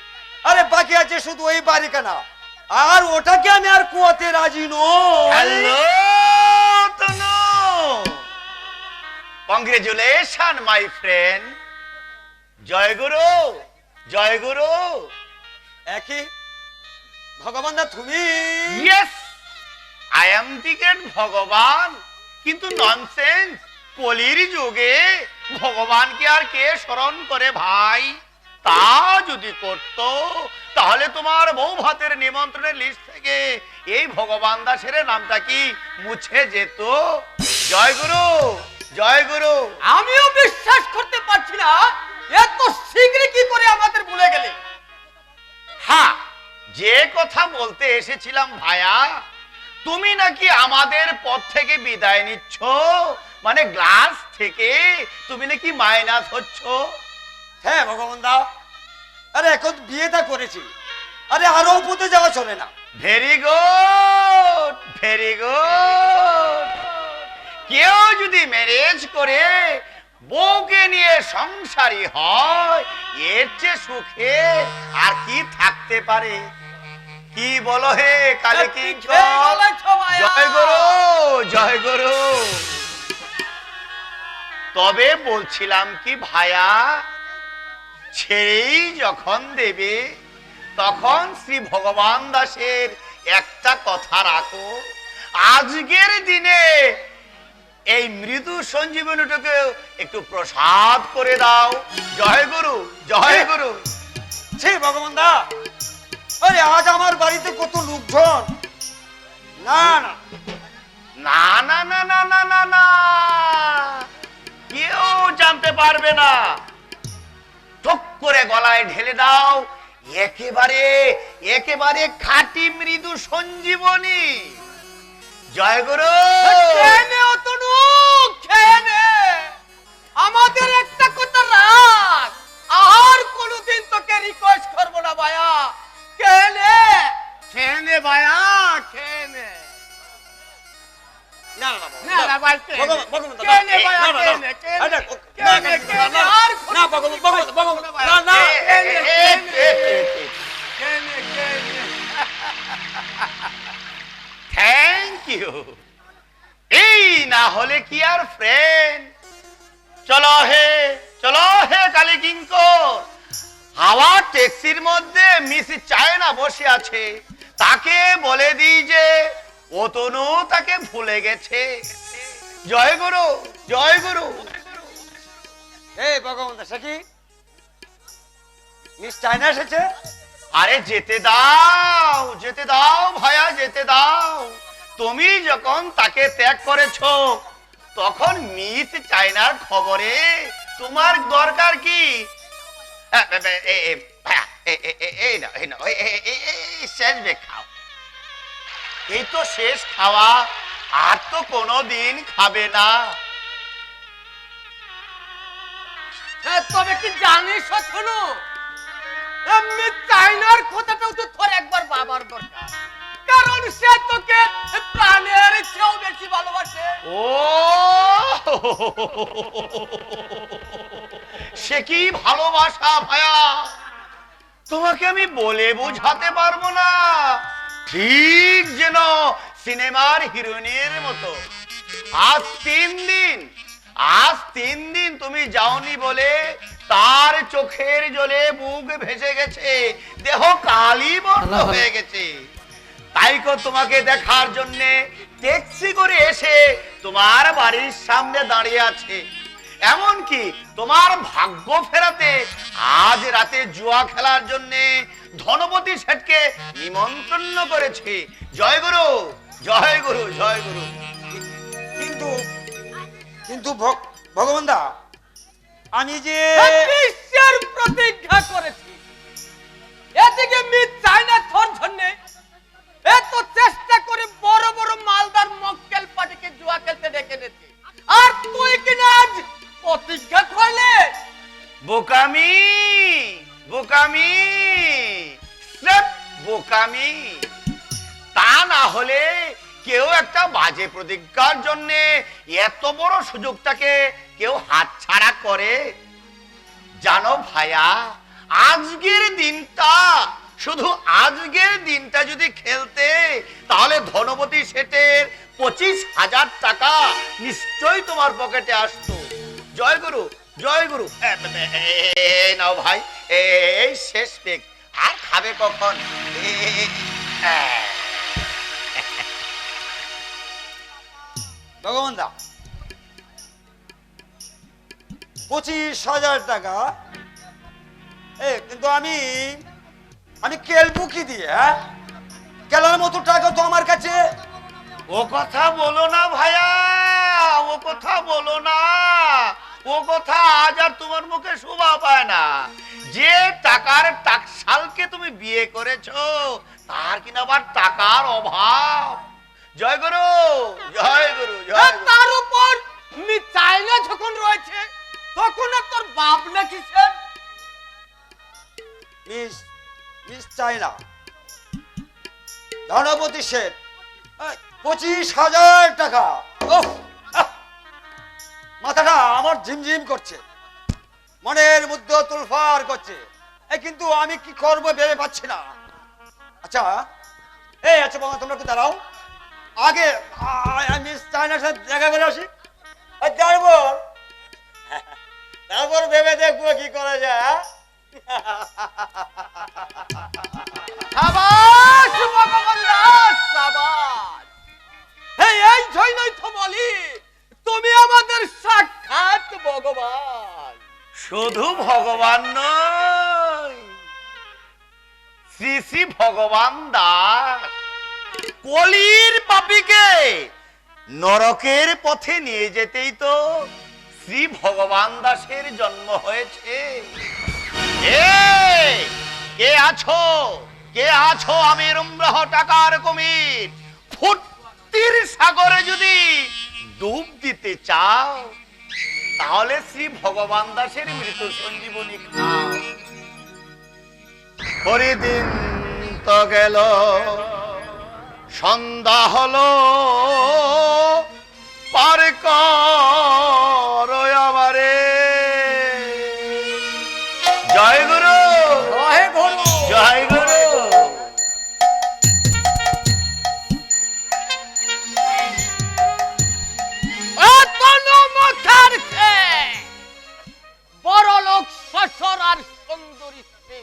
আরে বাকি আছে শুধু ওই বাড়িখানা, আর ওটাকে আমি আর কুয়াতে রাজি নই।
Hello Tanu, congratulation my friend. জয় গুরু, জয় গুরু।
একই ভগবান দা তুমি?
Yes, I am the great Bhagwan. কিন্তু ননসেন্স, কলির যুগে ভগবানকে আর কে স্মরণ করে ভাই? তা যদি করত তাহলে তোমার বউ ভাতের নিমন্ত্রণের লিস্ট থেকে এই ভগবান দাসের নামটা কি মুছে যেত? জয় গুরু, জয় গুরু।
আমিও বিশ্বাস করতে পারছি না এত শীঘ্র কি করে আমাদের ভুলে গেলে।
হ্যাঁ, যে কথা বলতে এসেছিলাম ভাইয়া, তুমি নাকি আমাদের পথ থেকে বিদায় নিচ্ছ, মানে গ্লাস থেকে তুমি নাকি মাইনাস হচ্ছ।
হ্যাঁ ভগবান দা, আরে এখন বিয়েটা করেছি, আরে আরো উপরে যাওয়া চলে না।
Very good, very good. কেউ যদি ম্যারেজ করে বউকে নিয়ে সংসারী হয়, এর চেয়ে সুখে আর কি থাকতে পারে? কি বলো হে কালী কিঙ্কর? জয় গুরু, জয় গুরু। তবে বলছিলাম কি ভায়া, ছেড়েই যখন দেবে তখন শ্রী ভগবান দাসের একটা কথা রাখো, আজকের দিনে এই মৃদু সঞ্জীবনীটাকে একটু প্রসাদ করে দাও। জয় গুরু, জয় গুরু।
ছি ভগবান দা, আরে আজ আমার বাড়িতে কত লোকজন। না না
না না না না না না না, কেউ জানতে পারবে না। টক করে গলায় ঢেলে দাও, একেবারে একেবারে খাঁটি মৃদু সঞ্জীবনী। জয় গুরু।
আমাদের একটা কথা রাখ, আর কোনোদিন তোকে রিকোয়েস্ট করবো না ভাইয়া। কেনে কেনে ভাইয়া, কেনে না না না না ভাই, ভগবান কেনে ভাইয়া, কেনে কেনে কেনে আর না ভগবান না না কেনে কেনে।
Thank you. এই না হলে কি আর ফ্রেন্ড? চলো হে কালী কিঙ্কর। হাওয়া ট্যাক্সির মধ্যে মিস চায়না বসে আছে, তাকে বলে দিই যে অতনু তাকে ভুলে গেছে। জয় গুরু, জয় গুরু।
এই ভগবান দাসা কি মিস চায়না এসেছে?
আরে যেতে দাও, যেতে দাও ভাইয়া, যেতে দাও। তুমি যখন তাকে ত্যাগ করেছো তখন মিস চায়নার খবরে তোমার দরকার কি? শেষ বেগ খাও, এই তো শেষ খাওয়া, আর তো কোনোদিন খাবে না।
তবে কি জানিস শোনো, এমনি চাইনার কথাটাও তো তোর একবার ভাবার দরকার, কারণ সে তোকে প্রাণের চেয়েও বেশি ভালোবাসে।
ও সে কি ভালোবাসা ভাইয়া, তোমাকে আমি বলে বোঝাতে পারবো না। ঠিক যেন সিনেমার হিরোইনের মতো। আজ 3 দিন তুমি যাওনি বলে তার চোখের জলে বুক ভেসে গেছে, দেহ কালি বর্ণ হয়ে গেছে। তাই তোমাকে দেখার জন্য ট্যাক্সি করে এসে তোমার বাড়ির সামনে দাঁড়িয়ে আছে। এমনকি তোমার ভাগ্য ফেরাতে আজ রাতে জুয়া খেলার জন্য ধনপতি শেঠকে নিমন্ত্রণ করেছে। জয় গুরু, জয় গুরু, জয় গুরু।
কিন্তু কিন্তু ভগবান দা, আমি যে বিশ্বের প্রতিজ্ঞা করেছি, এদিকে মিস চায়না তোর জন্য এত চেষ্টা করে বড় বড় মালদার মক্কেল পার্টিকে জুয়া খেলতে ডেকে এনেছি, আর তুই কিনা আজ প্রতিজ্ঞা করলে?
বোকামি, বোকামি, স্রেফ বোকামি। তা না হলে কেউ একটা বাজে প্রতিজ্ঞার জন্য এত বড় সুযোগটাকে কেউ হাতছাড়া করে? জানো ভাইয়া, আজকের দিনটা, শুধু আজকের দিনটা যদি খেলতে, তাহলে ধনপতি শেঠের 25,000 টাকা নিশ্চয়ই তোমার পকেটে আসতো। জয় গুরু, জয় গুরু। নাও ভাই, এই শেষ পেক, আর খাবে কখন?
ভগবান দা, 25,000 টাকা, কিন্তু আমি খেলবো কি দিয়ে? খেলার মতো টাকা তো আমার কাছে।
ও কথা বলো না ভাইয়া, ও কথা বলো না, ও কথা আজ আর তোমার মুখে শোভা পায় না। যে টাকার টাকশালকে তুমি বিয়ে করেছো, তার কিনা আবার টাকার অভাব। জয় গুরু, জয় গুরু, জয় গুরু।
তার উপর মিস চায়না যখন রয়েছে, তখন আর তোর বাপ না কিসের? মিস চায়না, ধনপতি শেঠ, 25,000 টাকা। মাথাটা আমার ঝিমঝিম করছে, মনের মধ্যে তুলফার করছে, কিন্তু আমি কি করবো ভেবে পাচ্ছি না। আচ্ছা আচ্ছা বাবা, তোমরা একটু দাঁড়াও, আগে আমি চায়নার সাথে দেখা করে আসি, তারপর ভেবে দেখবো কি করা যায়। সাবাস ভগবানরা, সাবাস। এই জন্যই তো বলি তুমি আমাদের সাক্ষাৎ ভগবান।
শুধু ভগবান নয়, শ্রী শ্রী ভগবান দাস কলির পাপীকে নরকের পথে নিয়ে যেতেই তো শ্রী ভগবান দাসের জন্ম হয়েছে। কে আছো, কে আছো? আমি রুমরাহ টাকার কুমির। ফুর্তির সাগরে যদি ডুব দিতে চাও তাহলে শ্রী ভগবান দাসের মৃত সঞ্জীবনী খাও। পরিদিন তো গেল, সন্ধ্যা হলো, পার করো আমারে। জয় গুরু,
জয় গুরু,
জয় গুরু।
বড় লোক শ্বশুর আর সুন্দরী স্ত্রী,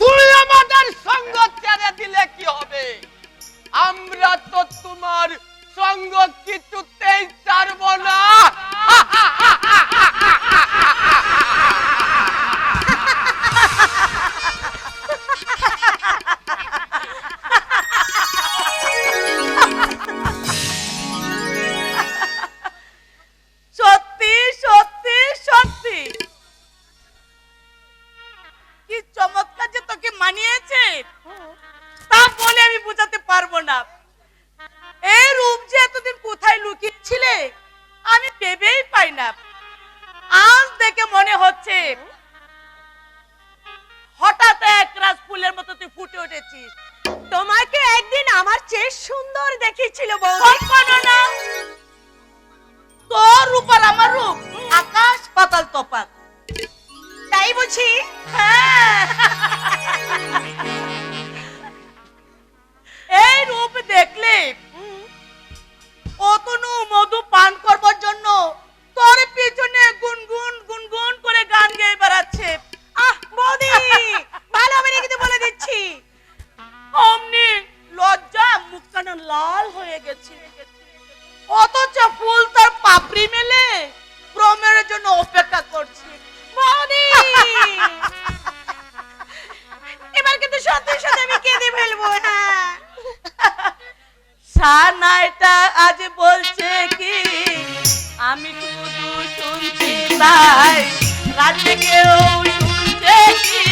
তুমি আমাদের সঙ্গ ছেড়ে দিলে কি হবে? আমরা তো তোমার সঙ্গ কিছুতেই ছাড়ব না।
সত্যি সত্যি সত্যি কি চমৎকার যে তোকে মানিয়েছে তা বলে আমি বোঝাতে পারবো না। এই রূপ যে এতদিন কোথায় লুকিয়েছিলে আমি ভেবেই পাই না। আজ দেখে মনে হচ্ছে হঠাৎ এক রাজ ফুলের মতো তুই ফুটে উঠেছিস। তোমাকে একদিন আমার চেয়ে সুন্দর দেখেছিল বৌদি। না, তোর রূপ আর আমার রূপ আকাশ পাতাল তফাৎ, তাই বুঝি? হ্যাঁ, এই রূপ দেখলে অতনু মধু পান করবার জন্য তোর পিছনে গুনগুন গুনগুন করে গান গেয়ে বেড়াচ্ছে। আহ বৌদি, ভালো হবে না কিন্তু বলে দিচ্ছি। অমনি লজ্জা মুখখানা লাল হয়ে গেছে, অথচ ফুল তার পাপড়ি মেলে প্রমের জন্য অপেক্ষা করছে। এবার কিন্তু সত্যি সত্যি আমি কেঁদে ফেলবো। সানাইটা আজ বলছে কি আমি শুধু শুনছি তাই, রাতে কেউ শুনছে কি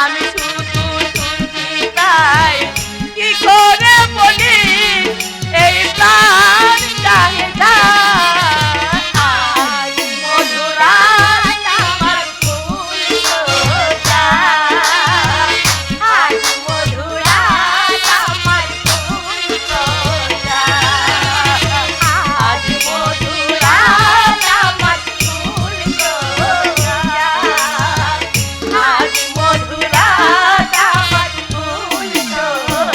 আমি শুধু শুনছি তাই, কি করে বলি এই প্রাণ চাহে যায় মধুরা আমার ফুল সোজা, আজ মধুরা আমার ফুল সোজা, আজ মধুরা আমার ফুল সোজা, আজ মধুরা আমার ফুল সোজা।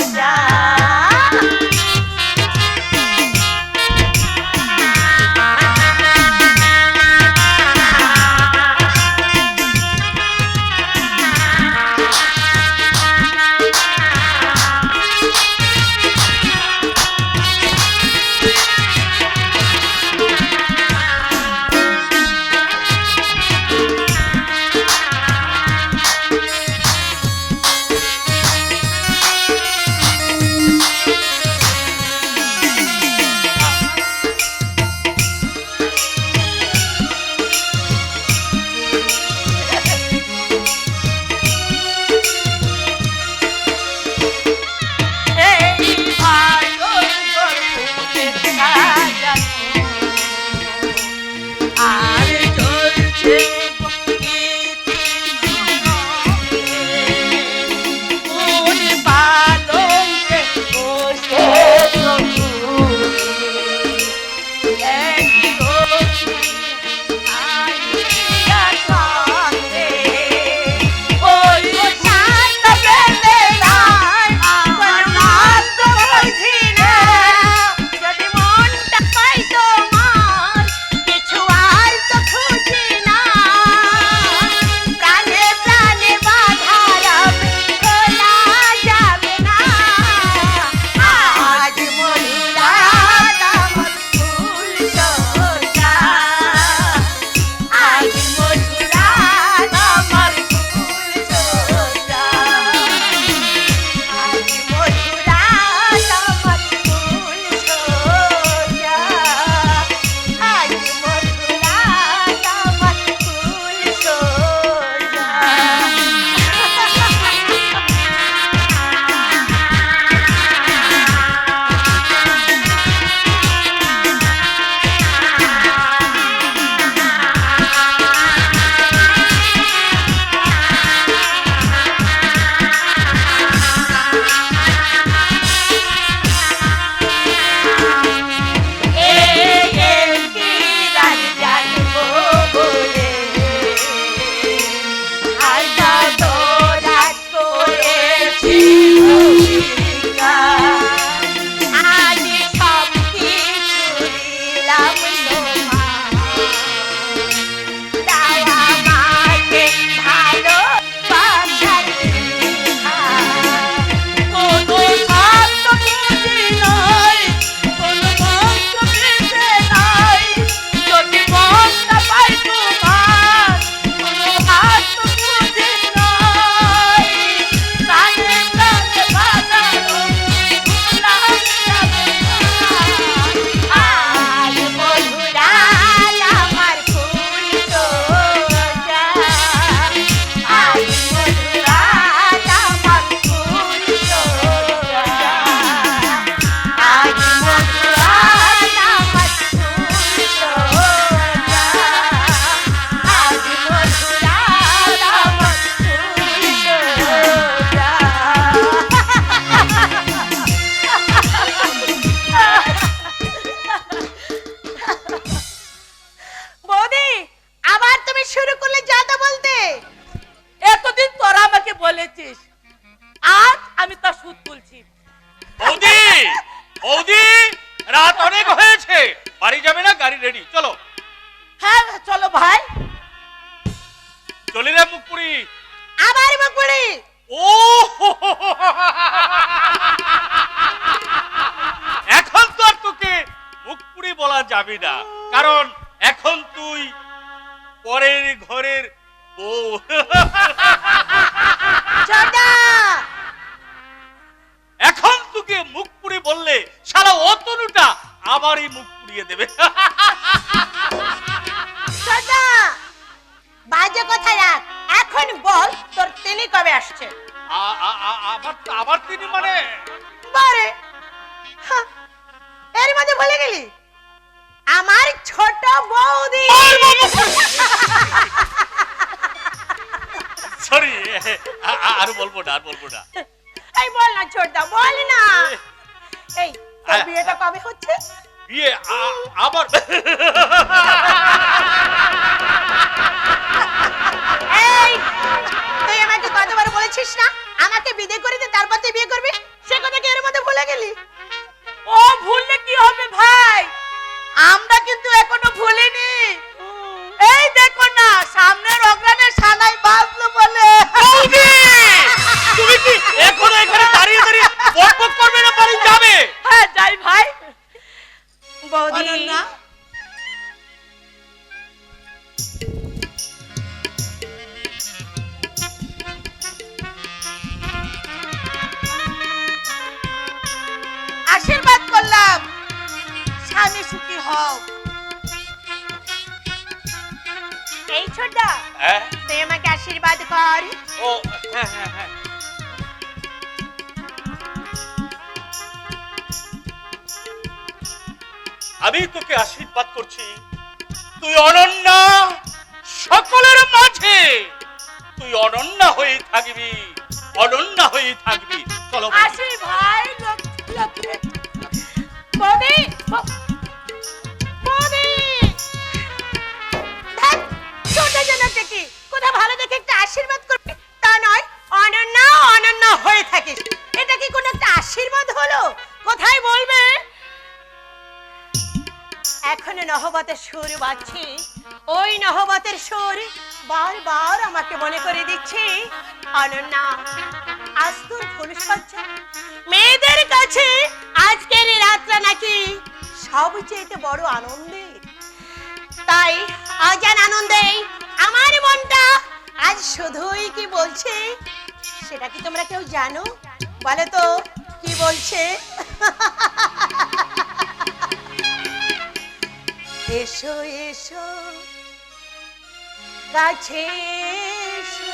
যাবি না, কারণ এখন তুই পরের ঘরের বউ।
ছোটদা
এখন তোকে মুখ পুড়ে বললে সারা অতনুটা আমারই মুখ পুড়িয়ে দেবে।
ছোটদা বাজে কথা রাখ, এখন বল তোর তিনি কবে আসছে?
আবার তিনি মানে
বারে এর মধ্যে ভুলে গেলি আমার ছোট বৌদি।
সরি, আর বলবো না।
এই বল না ছোটদা, বল না। এই তোর বিয়েটা কবে হচ্ছে?
বিয়ে আবার
এই তুই আমাকে কতবার বলেছিস না আমাকে বিয়ে করে দে, তারপর তুই বিয়ে করবি? সে কথা কি এর মধ্যে ভুলে গেলি? ও ভুললে কি হবে ভাই, আমরা কিন্তু এখনো ভুলিনি। এই দেখো না সামনের অগ্রাণের সানাই বাজলো বলে।
তুমি কি এখনো এখানে দাঁড়িয়ে বকবক করবে না, বাড়ি যাবে?
হ্যাঁ যাই ভাই। বৌদি না আশীর্বাদ করলাম, স্বামী সুখী হও। এই ছোটদা
হ্যাঁ?
তুই আমাকে আশীর্বাদ কর।
ও হ্যাঁ। আমি তোকে আশীর্বাদ করছি, তুই অনন্যা, সকলের মাঝে তুই অনন্যা হয়ে থাকবি, অনন্যা হয়ে থাকবি। চলো
আসি ভাই। বৌদি বৌদি ছোট জনকে কি কোথা ভালো দেখে একটা আশীর্বাদ করবে তা নয়, অনন্যা হয়ে থাকিস। এটা কি কোনো একটা আশীর্বাদ হলো? কোথায় বলবে? এখনো নহবতের সুর বাজছে, ওই নহবতের সুর বারবার আমাকে মনে করে দিচ্ছে অনন্যা আজ তোর ফুলসজ্জা। মেয়েদের কাছে আজকের এই রাতটা নাকি সবচেয়ে বড় আনন্দের। তাই অজান আনন্দে আমার মনটা আজ শুধুই কি বলছে সেটা কি তোমরা কেউ জানো? বলে তো কি বলছে? এসো এসো কাছে এসো